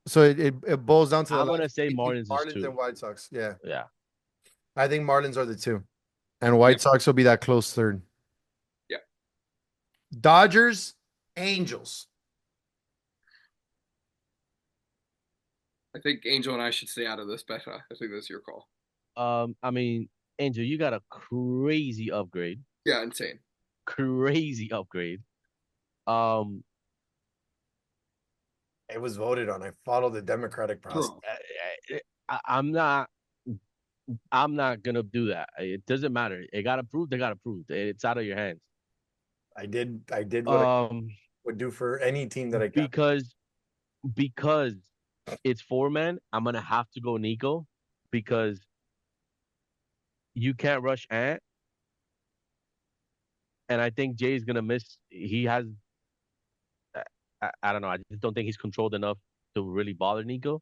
S2: so it boils down to
S3: I'm gonna say Marlins is
S2: Marlins
S3: 2.
S2: and White Sox. Yeah,
S3: Yeah.
S2: I think Marlins are the 2, and White Sox will be that close third.
S1: Yeah.
S2: Dodgers, Angels.
S1: I think Angel and I should stay out of this, but I think that's your call.
S3: I mean, Angel, you got a crazy upgrade.
S1: Yeah, insane.
S3: Crazy upgrade. Um,
S2: It was voted on. I follow the democratic process.
S3: I'm not gonna do that. It doesn't matter. It got approved. They got approved. It's out of your hands.
S2: I did what I would do for any team that I got.
S3: Because it's 4 men. I'm gonna have to go Nico because you can't rush Ant, and I think Jay's gonna miss. He has. I don't know. I just don't think he's controlled enough to really bother Nico.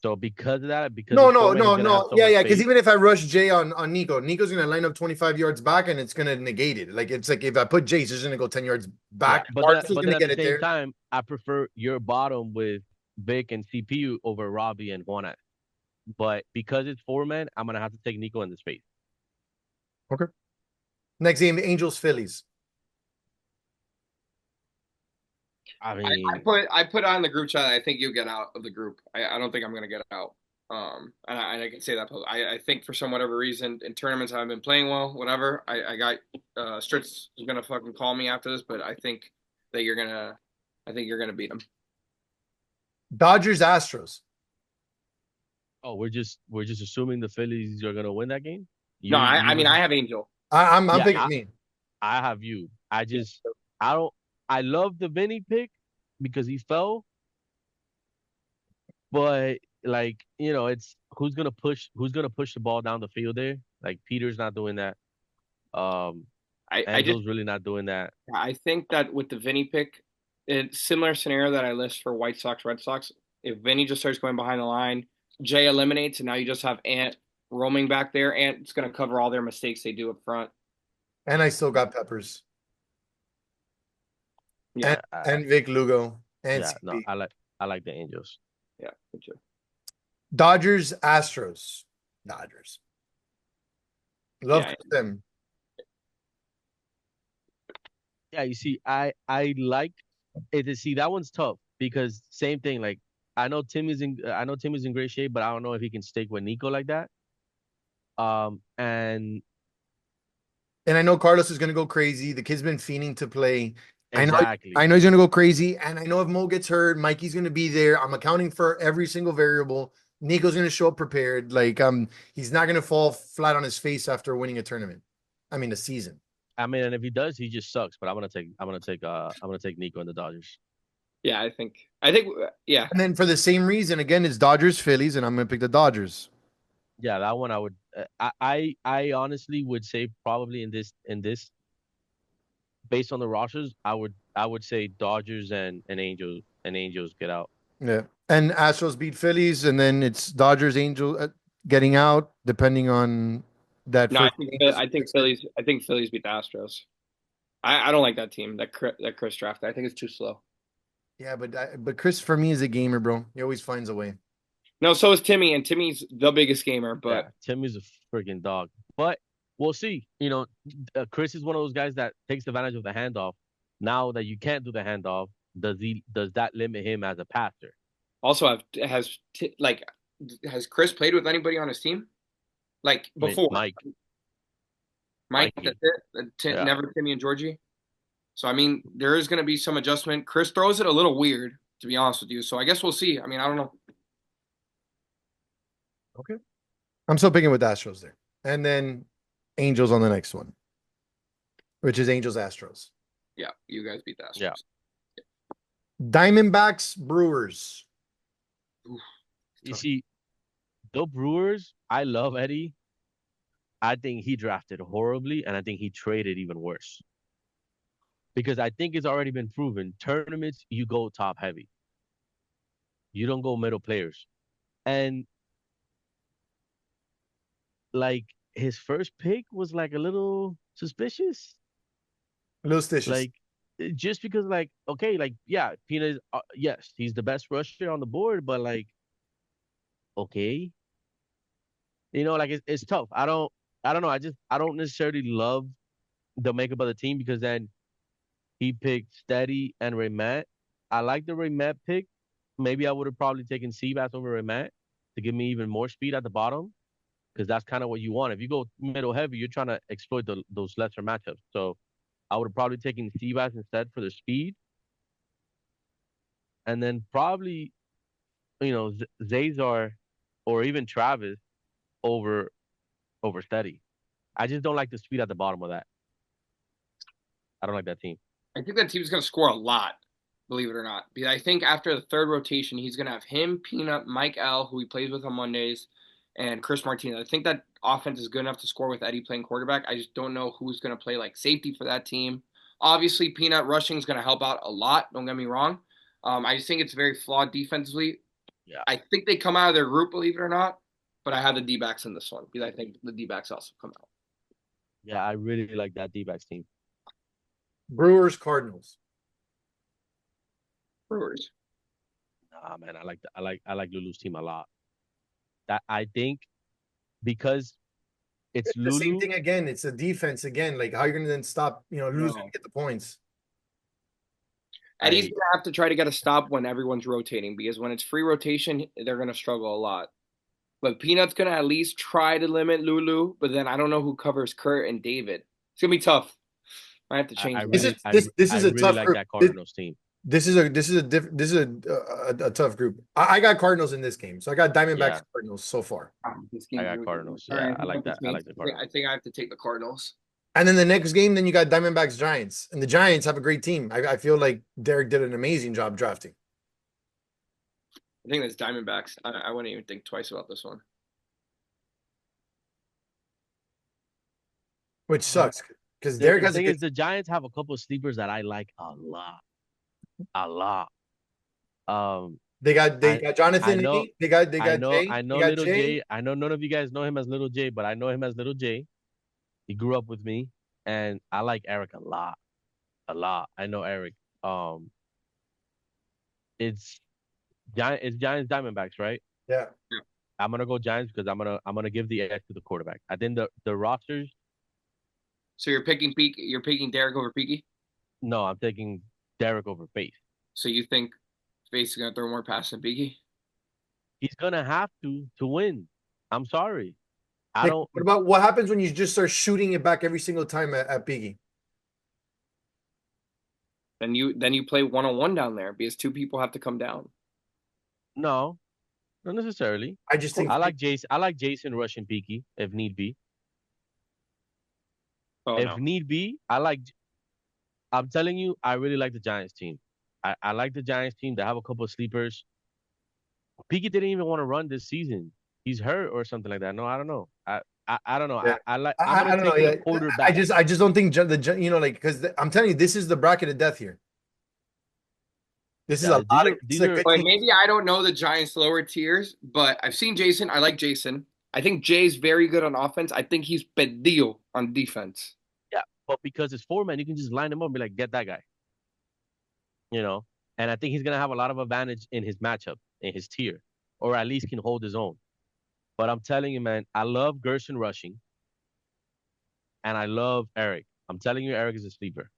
S3: So because of that,
S2: No. Yeah. Because even if I rush Jay on Nico, Nico's gonna line up 25 yards back, and it's gonna negate it. Like it's like if I put Jay, he's just gonna go 10 yards back.
S3: Yeah, but then at the same time, I prefer your bottom with Vic and CPU over Robbie and Juan. But because it's 4 men, I'm gonna have to take Nico in the space.
S2: Okay. Next game, Angels Phillies.
S3: I mean,
S1: I put on the group chat. I think you'll get out of the group. I don't think I'm gonna get out. And I can say that. I think for some whatever reason in tournaments I haven't been playing well. Whatever. I got Stritz is gonna fucking call me after this, but I think you're gonna beat him.
S2: Dodgers Astros.
S3: oh, we're just assuming the Phillies are gonna win that game.
S1: No, I mean I have Angel.
S2: I'm picking me.
S3: I have you. I don't. I love the Vinny pick because he fell, but like it's who's gonna push the ball down the field there. Like Peter's not doing that. Angel's really not doing that.
S1: I think that with the Vinny pick, it's similar scenario that I list for White Sox, Red Sox. If Vinny just starts going behind the line, Jay eliminates, and now you just have Ant roaming back there. Ant's going to cover all their mistakes they do up front.
S2: And I still got Peppers.
S1: Yeah,
S2: And Vic Lugo. And
S3: Yeah, no,
S2: CP.
S3: I like the Angels.
S1: yeah, me too.
S2: Dodgers, Astros. Dodgers. Love
S1: Yeah.
S2: them.
S3: Yeah, you see, I like it. To see that one's tough because same thing. Like I know Timmy's in great shape, but I don't know if he can stick with Nico like that. And
S2: And I know Carlos is gonna go crazy. The kid's been fiending to play.
S3: exactly,
S2: I know he's gonna go crazy. And I know if Mo gets hurt, Mikey's gonna be there. I'm accounting for every single variable. Nico's gonna show up prepared. Like he's not gonna fall flat on his face after winning a tournament. I mean a season.
S3: I mean, and if he does, he just sucks. But I'm gonna take Nico and the Dodgers.
S1: Yeah, yeah.
S2: And then for the same reason, again, it's Dodgers, Phillies, and I'm gonna pick the Dodgers.
S3: Yeah, that one I would. I honestly would say probably in this based on the rosters, I would say Dodgers and Angels get out.
S2: Yeah. And Astros beat Phillies, and then it's Dodgers, Angel getting out, depending on that.
S1: No,
S2: first
S1: I think Phillies beat the Astros. I don't like that team that Chris drafted. I think it's too slow.
S2: Yeah, but Chris for me is a gamer, bro. He always finds a way.
S1: No, so is Timmy, and Timmy's the biggest gamer. But
S3: Yeah, Timmy's a freaking dog. But we'll see. Chris is one of those guys that takes advantage of the handoff. Now that you can't do the handoff, does that limit him as a passer?
S1: also has Chris played with anybody on his team? Like
S3: I mean,
S1: before,
S3: Mike,
S1: Mike,
S3: Mikey.
S1: that's it.
S3: Yeah.
S1: Never Timmy and Georgie. So I mean, there is going to be some adjustment. Chris throws it a little weird, to be honest with you. So I guess we'll see. I mean, I don't know.
S2: Okay. I'm still picking with Astros there. And then Angels on the next one, which is Angels Astros.
S1: Yeah, you guys beat the Astros.
S3: Yeah.
S2: Diamondbacks Brewers.
S1: Oof,
S3: You see, the Brewers, I love Eddie. I think he drafted horribly, and I think he traded even worse. Because I think it's already been proven. Tournaments, you go top heavy. You don't go middle players. And like his first pick was like a little suspicious.
S2: A little stitches.
S3: Like just because like okay, like yeah, Pina yes, he's the best rusher on the board, but like okay. Like it's tough. I don't know. I don't necessarily love the makeup of the team because then he picked Steady and Raymond. I like the Raymond pick. Maybe I would have probably taken Seabass over Raymond to give me even more speed at the bottom because that's kind of what you want. If you go middle heavy, you're trying to exploit those lesser matchups. So I would have probably taken Seabass instead for the speed. And then probably, Zazar or even Travis over Steady. I just don't like the speed at the bottom of that. I don't like that team.
S1: I think that team's going to score a lot, believe it or not. Because I think after the third rotation, he's going to have him, Peanut, Mike L, who he plays with on Mondays, and Chris Martinez. I think that offense is good enough to score with Eddie playing quarterback. I just don't know who's going to play like safety for that team. Obviously, Peanut rushing is going to help out a lot. Don't get me wrong. I just think it's very flawed defensively.
S3: Yeah.
S1: I think they come out of their group, believe it or not. But I have the D-backs in this one because I think the D-backs also come out.
S3: Yeah, I really like that D-backs team.
S2: Brewers Cardinals.
S1: Brewers.
S3: Nah, man, I like Lulu's team a lot. That I think because it's
S2: The same
S3: Lulu.
S2: thing again. It's a defense again. Like how you're gonna then stop, losing to get the points.
S1: Eddie's going to have to try to get a stop when everyone's rotating because when it's free rotation, they're going to struggle a lot. But Peanut's going to at least try to limit Lulu, but then I don't know who covers Kurt and David. It's going to be tough. I have to change
S3: I
S1: that.
S2: This is a
S3: really
S2: tough
S3: like
S2: group.
S3: that Cardinals team.
S2: This is a tough group. I got Cardinals in this game, so I got Diamondbacks Cardinals so far.
S3: I got Cardinals. Yeah, I like that. I like the Cardinals.
S1: I think I have to take the Cardinals.
S2: And then the next game, then you got Diamondbacks Giants, and the Giants have a great team. I feel like Derek did an amazing job drafting.
S1: I think that's Diamondbacks. I wouldn't even think twice about this one.
S2: Which sucks because
S3: The,
S2: Derek
S3: the
S2: has a
S3: thing
S2: good.
S3: is, the Giants have a couple of sleepers that I like a lot. Um,
S2: They
S3: I
S2: got
S3: I
S2: Jonathan
S3: know,
S2: Lee. They got Jay.
S3: I
S2: They
S3: know
S2: got
S3: Little
S2: Jay.
S3: J. I know none of you guys know him as Little J, but I know him as Little J. He grew up with me, and I like Eric a lot, a lot. I know Eric. Um, it's it's Giants Diamondbacks, right?
S2: Yeah.
S3: I'm gonna go Giants because I'm gonna give the edge to the quarterback. I think the rosters.
S1: So you're picking Peak. You're picking Derek over Peaky.
S3: No, I'm taking Derek over Faith.
S1: So you think Face is gonna throw more passes than Peaky?
S3: He's gonna have to win. I'm sorry. I
S2: Nick,
S3: don't.
S2: what about what happens when you just start shooting it back every single time at Biggie?
S1: Then you play 1-on-1 down there because two people have to come down.
S3: No, not necessarily.
S2: I just think
S3: I like Jason. I like Jason rushing Peaky if need be.
S1: Oh
S3: If
S1: no.
S3: need be, I like. I'm telling you, I really like the Giants team. I like the Giants team. They have a couple of sleepers. Peaky didn't even want to run this season. He's hurt or something like that. No, I don't know. I don't know.
S2: yeah.
S3: I like. I'm
S2: I
S3: gonna
S2: don't know.
S3: take the
S2: Yeah,
S3: quarterback.
S2: I just don't think like because I'm telling you, this is the bracket of death here. This is a
S3: Yeah,
S2: lot of this
S3: these
S2: is a
S3: are
S2: good
S1: Wait,
S2: team.
S1: maybe I don't know the Giants' lower tiers, but I've seen Jason. I like Jason. I think Jay's very good on offense. I think he's pedio on defense.
S3: yeah, but because it's four man, you can just line them up and be like, get that guy. You know, and I think he's gonna have a lot of advantage in his matchup in his tier, or at least can hold his own. But I'm telling you, man, I love Gerson rushing, and I love Eric. I'm telling you, Eric is a sleeper.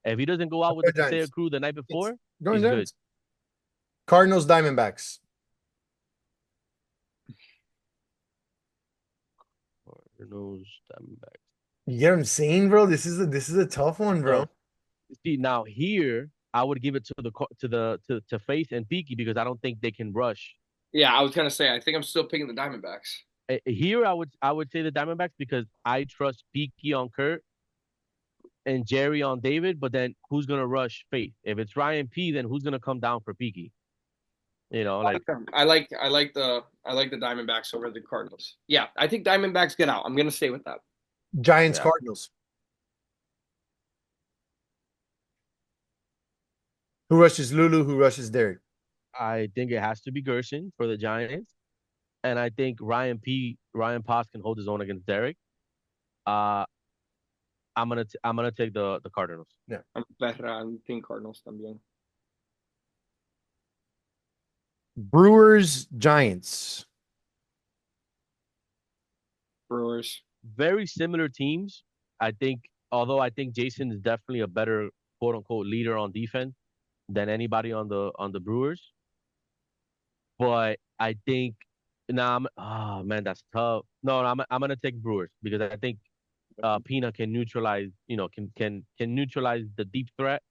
S3: If he doesn't go out with
S2: Go
S3: the Paseo
S2: Giants.
S3: crew the night
S2: It's
S3: before,
S2: going
S3: he's good.
S2: Giants. Cardinals, Diamondbacks.
S3: Cardinals, Diamondbacks.
S2: You get what I'm saying, bro? This is a tough one, bro.
S3: So see now here, I would give it to to Faith and Peaky because I don't think they can rush.
S1: Yeah, I was gonna say. I think I'm still picking the Diamondbacks.
S3: Here, I would say the Diamondbacks because I trust Peaky on Kurt and Jerry on David. But then who's gonna rush Faith? If it's Ryan P, then who's gonna come down for Peaky? You know, like
S1: I like the Diamondbacks over the Cardinals. Yeah, I think Diamondbacks get out. I'm gonna stay with that.
S2: Giants,
S3: yeah.
S2: Cardinals. Who rushes Lulu? Who rushes Derek?
S3: I think it has to be Gerson for the Giants, and I think Ryan Potts can hold his own against Derek. Uh, I'm gonna take the Cardinals.
S2: Yeah.
S1: I'm better on Team Cardinals también.
S2: Brewers, Giants.
S1: Brewers.
S3: Very similar teams. I think, although I think Jason is definitely a better quote unquote leader on defense than anybody on the Brewers. But I think now oh man, that's tough. No, I'm gonna take Brewers because I think Pina can neutralize, can neutralize the deep threat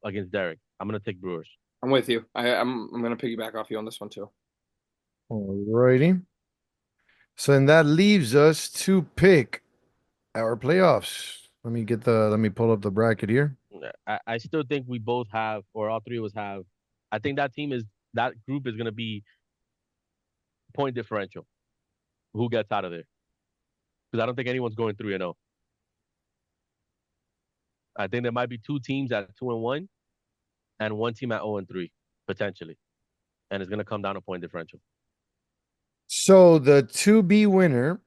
S3: against Derek. I'm gonna take Brewers.
S1: I'm with you. I'm gonna piggyback off you on this one too.
S2: Alrighty. So then that leaves us to pick our playoffs. Let me pull up the bracket here.
S3: I still think we both have, or all three of us have. I think that group is gonna be point differential. Who gets out of there? Because I don't think anyone's going 3-0. I think there might be two teams at 2-1 and one team at 0-3 potentially, and it's gonna come down to point differential.
S2: So the 2B winner,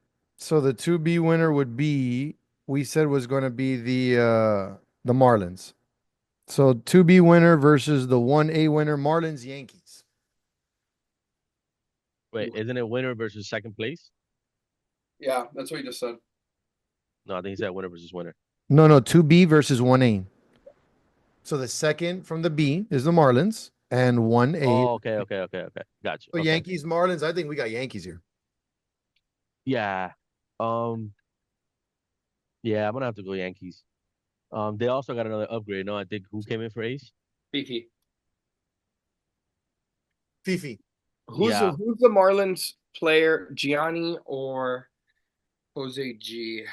S2: would be we said was going to be the Marlins. So 2B winner versus the 1A winner, Marlins Yankees.
S3: Wait, isn't it winner versus second place?
S1: Yeah, that's what you just said.
S3: No, I think he said winner versus winner.
S2: No, 2B versus 1A. So the second from the B is the Marlins and 1A.
S3: Oh, okay. Gotcha.
S2: So
S3: Okay.
S2: Yankees, Marlins. I think we got Yankees here.
S3: Yeah. Yeah, I'm gonna have to go Yankees. They also got another upgrade. No, I think who came in for Ace?
S1: BP.
S2: Fifi.
S3: Yeah.
S1: Who's the Marlins player? Gianni or Jose G?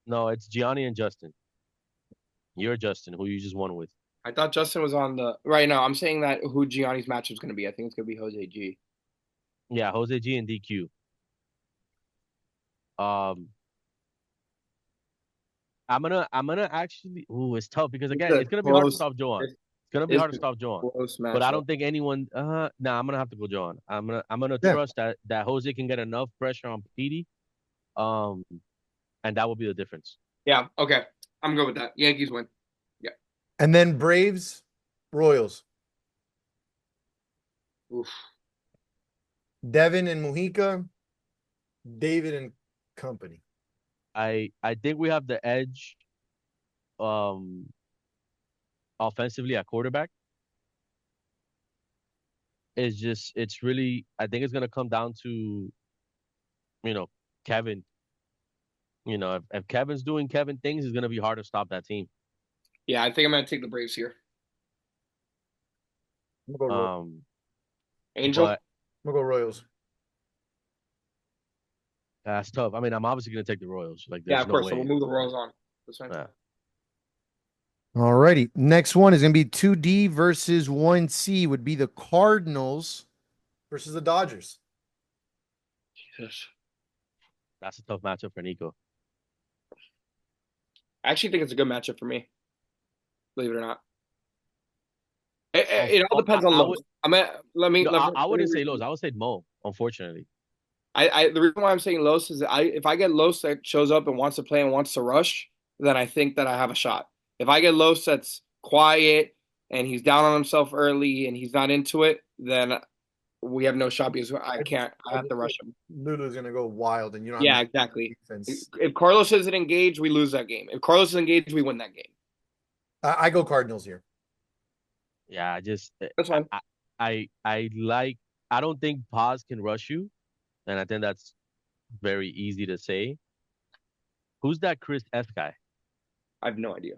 S3: No, it's Gianni and Justin. You're Justin, who you just won with.
S1: I thought Justin was on the right now. I'm saying that who Gianni's matchup is going to be. I think it's going to be Jose G.
S3: Yeah, Jose G and DQ. Um, I'm gonna actually. Ooh, it's tough because
S1: It's
S3: again,
S1: a
S3: it's gonna be hard to
S1: close.
S3: stop Joan.
S1: It's,
S3: It's gonna be
S1: it's
S3: hard to
S1: a
S3: stop Joan.
S1: close
S3: But I
S1: matchup.
S3: don't think anyone. Nah, I'm gonna have to go Joan. I'm gonna
S2: Yeah.
S3: trust that Jose can get enough pressure on Petey. Um, and that will be the difference.
S1: Yeah. Okay. I'm good with that. Yankees win. Yeah.
S2: And then Braves, Royals.
S1: Oof.
S2: Devin and Mujica, David and company.
S3: I think we have the edge. Um, offensively at quarterback. It's really I think it's gonna come down to you know Kevin. If Kevin's doing Kevin things, it's gonna be hard to stop that team.
S1: Yeah, I think I'm gonna take the Braves here.
S2: I'm gonna go Royals.
S1: Angel.
S3: But
S2: I'm gonna go Royals.
S3: that's tough. I mean, I'm obviously gonna take the Royals. Like,
S1: Yeah,
S3: there's
S1: of
S3: no
S1: course. So we'll
S3: way.
S1: move the Royals on. That's fine.
S3: Yeah.
S2: Alrighty. Next one is gonna be 2D versus 1C would be the Cardinals versus the Dodgers.
S1: Jesus.
S3: That's a tough matchup for Nico.
S1: I actually think it's a good matchup for me. Believe it or not. It all depends on
S3: I would
S1: Lowe's. I'm at, let me
S3: no,
S1: let me,
S3: I
S1: let me
S3: wouldn't say
S1: read.
S3: Lowe's. I would say Mo. Unfortunately,
S1: The reason why I'm saying Los is if I get Los that shows up and wants to play and wants to rush, then I think that I have a shot. If I get Los that's quiet and he's down on himself early and he's not into it, then we have no shot because I
S2: I just
S1: can't. I
S2: I
S1: have
S2: just
S1: to rush
S2: think
S1: him.
S2: Lulu's gonna go wild and you don't have
S1: Yeah,
S2: any
S1: exactly.
S2: defense.
S1: If Carlos isn't engaged, we lose that game. If Carlos is engaged, we win that game.
S2: I go Cardinals here.
S3: yeah.
S1: That's fine.
S3: I like. I don't think Paz can rush you, and I think that's very easy to say. Who's that Chris F guy?
S1: I have no idea.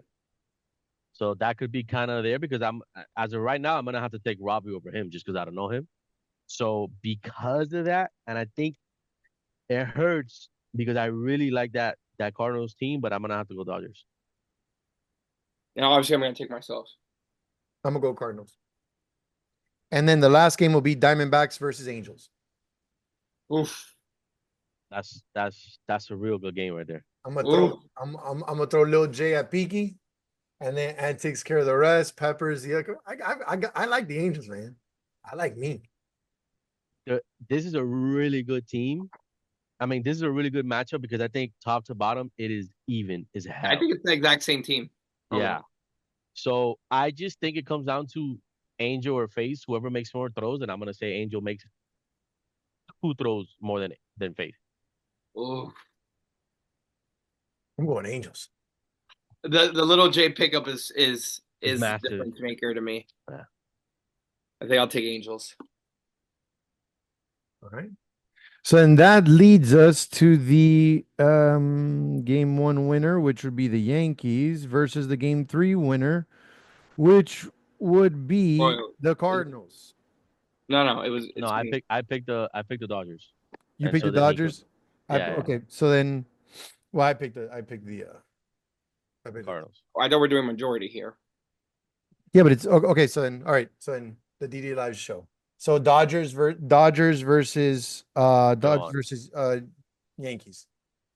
S3: So that could be kind of there because as of right now, I'm gonna have to take Robbie over him just because I don't know him. So because of that, and I think it hurts because I really like that Cardinals team, but I'm gonna have to go Dodgers.
S1: And obviously, I'm going to take myself.
S2: I'm gonna go Cardinals. And then the last game will be Diamondbacks versus Angels.
S1: Oof.
S3: That's a real good game right there.
S2: I'm gonna
S1: Oof.
S2: throw I'm gonna throw Lil J at Peaky, and then Ant takes care of the rest. Peppers, the other. I like the Angels, man. I like me.
S3: This is a really good team. I mean, this is a really good matchup because I think top to bottom it is even as
S1: I
S3: hell.
S1: think it's the exact same team.
S3: Yeah. So I just think it comes down to Angel or Face, whoever makes more throws, and I'm gonna say Angel makes two throws more than Face.
S1: Oof.
S2: I'm going Angels.
S1: The little J pickup
S3: It's
S1: is the
S3: massive.
S1: difference maker to me.
S3: Yeah.
S1: I think I'll take Angels.
S2: All right. So then that leads us to the game one winner, which would be the Yankees versus the game three winner, which would be
S1: Royal.
S2: the Cardinals.
S1: No,
S3: No,
S1: it's me.
S3: I picked the Dodgers,
S2: You
S3: and
S2: picked the
S3: so did Nico.
S2: Dodgers?
S3: Yeah, yeah,
S2: Okay, so then well, I picked the
S3: Cardinals.
S1: I know we're doing majority here.
S2: Yeah, but it's okay, so then all right, so then the DD Live show. So Dodgers
S3: John.
S2: versus Yankees.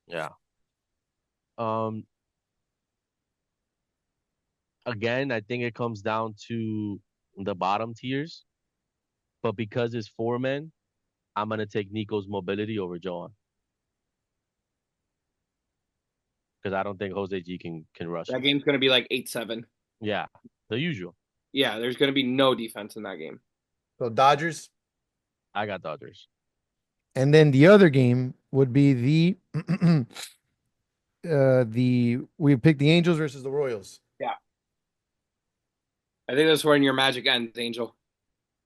S3: Yeah. Um. Again, I think it comes down to the bottom tiers, but because it's four men, I'm gonna take Nico's mobility over Joan because I don't think Jose G can rush
S1: That
S3: him.
S1: game's gonna be like 8-7.
S3: Yeah, the usual.
S1: Yeah, there's gonna be no defense in that game.
S2: So Dodgers.
S3: I got Dodgers.
S2: And then the other game would be the we picked the Angels versus the Royals.
S1: Yeah, I think that's when your magic ends, Angel.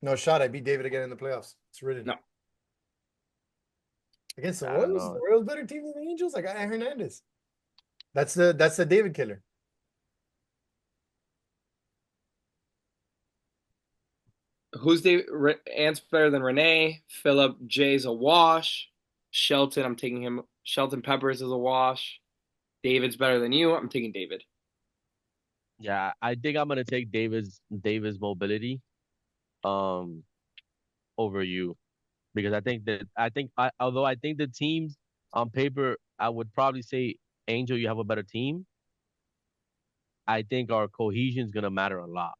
S2: No shot. I beat David again in the playoffs. It's written.
S1: No,
S2: Against the
S3: I don't
S2: Royals? The
S3: know.
S2: Royals better team than the Angels? I got Hernandez. That's the David killer.
S1: who's Ant's better than Renee? Philip J's a wash. Shelton, I'm taking him. Shelton Peppers is a wash. David's better than you. I'm taking David.
S3: Yeah, I think I'm gonna take David's mobility, um, over you because although I think the teams on paper I would probably say Angel you have a better team. I think our cohesion is gonna matter a lot,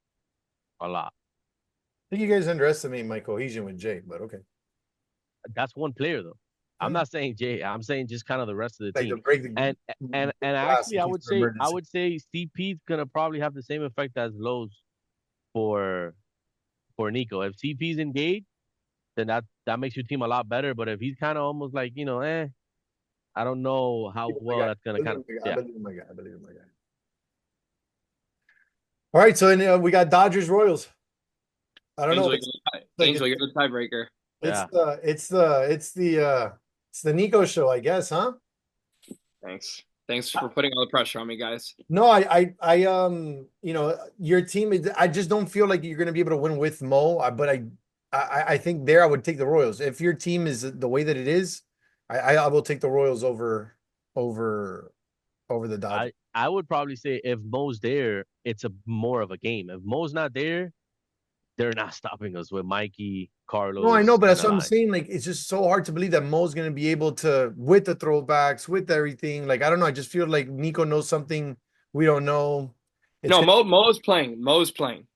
S3: a lot.
S2: I think you guys underestimate my cohesion with Jay, but okay.
S3: That's one player though. I'm
S2: Yeah.
S3: not saying Jay. I'm saying just kind of the rest of the
S2: Like
S3: team.
S2: to break the
S3: And
S2: glass
S3: actually,
S2: in
S3: I
S2: case
S3: would
S2: of
S3: say
S2: emergency.
S3: CP's gonna probably have the same effect as Lowe's for Nico. If CP's engaged, then that makes your team a lot better. But if he's kind of almost like I don't know how well that's
S2: I
S3: gonna
S2: believe
S3: kind of
S2: in my guy. I
S3: yeah.
S2: believe in my guy. I believe in my guy. All right, so then we got Dodgers Royals. I don't know.
S1: Angel, you're the tiebreaker.
S2: It's
S3: Yeah.
S2: the Nico show, I guess, huh?
S1: Thanks for putting all the pressure on me, guys.
S2: No, your team is. I just don't feel like you're going to be able to win with Mo. But I think there I would take the Royals. If your team is the way that it is, I will take the Royals over the Dodgers.
S3: I would probably say if Mo's there, it's more of a game. If Mo's not there, they're not stopping us with Mikey, Carlos.
S2: No, I know, but
S3: and
S2: that's
S3: the
S2: what I'm
S3: line.
S2: saying. Like, it's just so hard to believe that Mo's going to be able to, with the throwbacks, with everything. Like, I don't know. I just feel like Nico knows something we don't know.
S1: No, Mo's playing. Mo's playing.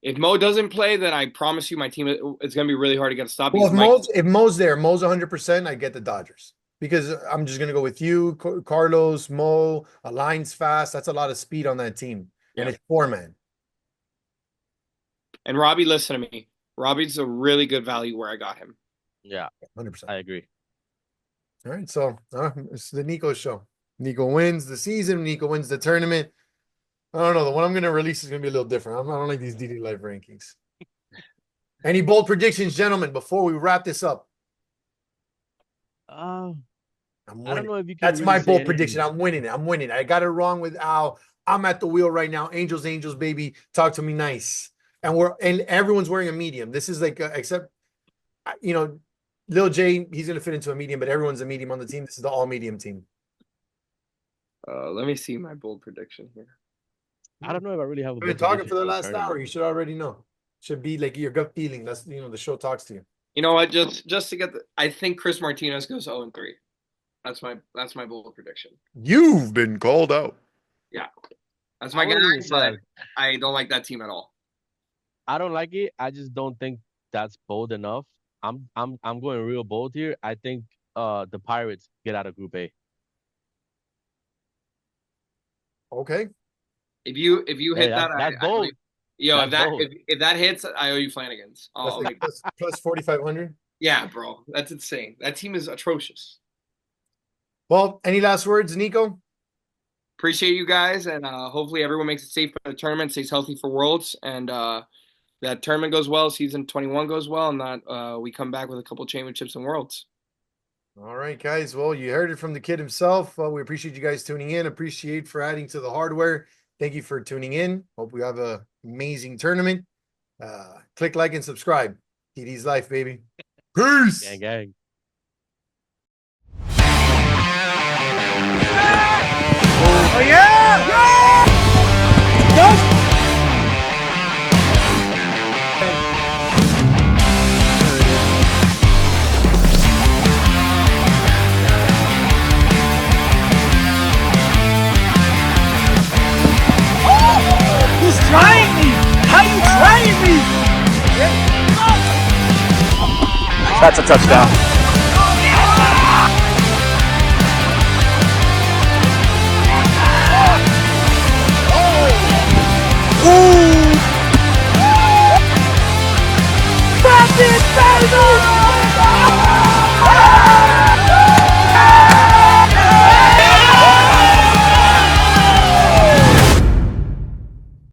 S1: If Mo doesn't play, then I promise you my team is going to be really hard to get a stop.
S2: Well, if Mo's there, Mo's 100%, I get the Dodgers. Because I'm just going to go with you, Carlos, Mo, Align's fast. That's a lot of speed on that team.
S1: Yeah.
S2: And it's 4-man.
S1: And Robbie, listen to me. Robbie's a really good value where I got him.
S3: Yeah,
S2: 100%.
S3: I agree.
S2: All right, so it's the Nico show. Nico wins the season. Nico wins the tournament. I don't know. The one I'm going to release is going to be a little different. I don't like these DD Live rankings. Any bold predictions, gentlemen, before we wrap this up?
S3: I don't know if you can.
S2: That's my bold prediction. I'm winning it. I'm winning it. I got it wrong with Al. I'm at the wheel right now. Angels, baby. Talk to me nice. And everyone's wearing a medium. This is like, except, Lil J, he's going to fit into a medium, but everyone's a medium on the team. This is the all medium team.
S1: Let me see my bold prediction here.
S3: I don't know if I really have a
S2: We've been talking for the last hour. You should already know. Should be like your gut feeling. That's, the show talks to you.
S1: You know what? Just to get I think Chris Martinez goes 0-3. That's my bold prediction.
S2: You've been called out.
S1: Yeah. That's my guy, but I don't like that team at all.
S3: I don't like it. I just don't think that's bold enough. I'm going real bold here. I think the Pirates get out of Group A.
S2: Okay.
S1: If you hit that,
S3: that's bold.
S1: If that hits, I owe you Flanagan's.
S2: Plus 4,500.
S1: Yeah, bro, that's insane. That team is atrocious.
S2: Well, any last words, Nico?
S1: Appreciate you guys, and hopefully everyone makes it safe for the tournament, stays healthy for Worlds, and that tournament goes well, season 21 goes well, and that we come back with a couple championships and Worlds.
S2: All right, guys. Well, you heard it from the kid himself. We appreciate you guys tuning in. Appreciate for adding to the hardware. Thank you for tuning in. Hope we have an amazing tournament. Click like and subscribe. TD's life, baby. Peace.
S3: Gang, gang.
S4: Oh yeah! Yeah! He's trying me! How you trying me? That's a touchdown.